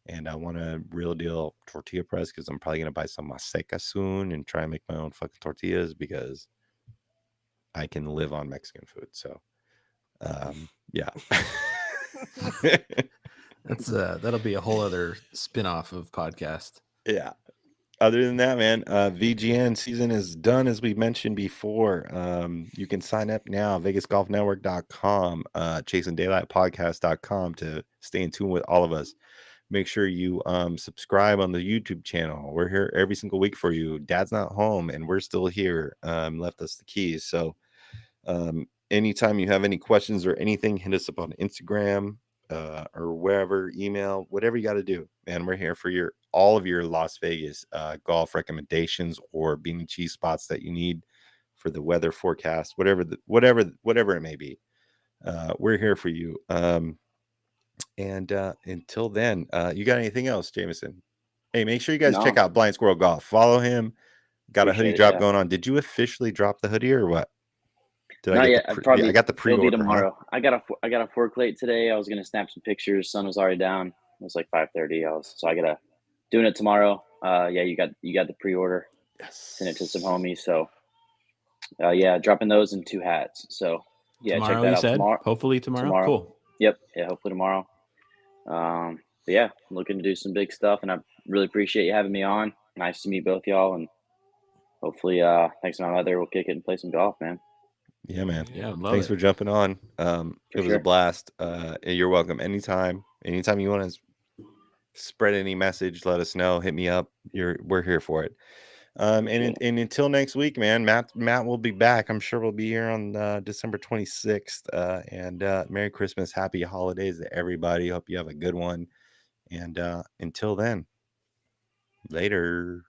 and I want a real deal tortilla press, because I'm probably gonna buy some maseca soon and try and make my own fucking tortillas, because I can live on Mexican food. So, yeah.
That's that'll be a whole other spin-off of podcast.
Yeah. Other than that, man, VGN season is done, as we mentioned before. You can sign up now, vegasgolfnetwork.com, chasingdaylightpodcast.com, to stay in tune with all of us. Make sure you subscribe on the YouTube channel. We're here every single week for you. Dad's not home and we're still here. Left us the keys. So anytime you have any questions or anything, hit us up on Instagram or wherever, email, whatever you got to do. Man, we're here for all of your Las Vegas golf recommendations or bean and cheese spots that you need for the weather forecast, whatever it may be. We're here for you. And until then, you got anything else, Jameson? Hey, make sure you guys check out Blind Squirrel Golf. Follow him. Got a hoodie drop going on. Did you officially drop the hoodie or what?
Not yet.
I got the pre-order.
It'll be tomorrow. Huh? I got a fork late today. I was gonna snap some pictures. Sun was already down. It was like 5:30. So I gotta doing it tomorrow. Yeah, you got the pre-order.
Yes.
Send it to some homies. So yeah, dropping those in 2 hats. So yeah,
tomorrow,
check that out. Tomorrow.
Hopefully tomorrow. Cool.
Yep. Yeah, hopefully tomorrow. But yeah, I'm looking to do some big stuff, and I really appreciate you having me on. Nice to meet both y'all, and hopefully thanks to my mother, we'll kick it and play some golf, man.
Yeah, man.
Yeah,
thanks for jumping on. It was a blast. You're welcome. Anytime you want to spread any message, let us know. Hit me up. We're here for it. And until next week, man, Matt will be back. I'm sure we'll be here on December 26th. And Merry Christmas, Happy Holidays to everybody. Hope you have a good one. And until then, later.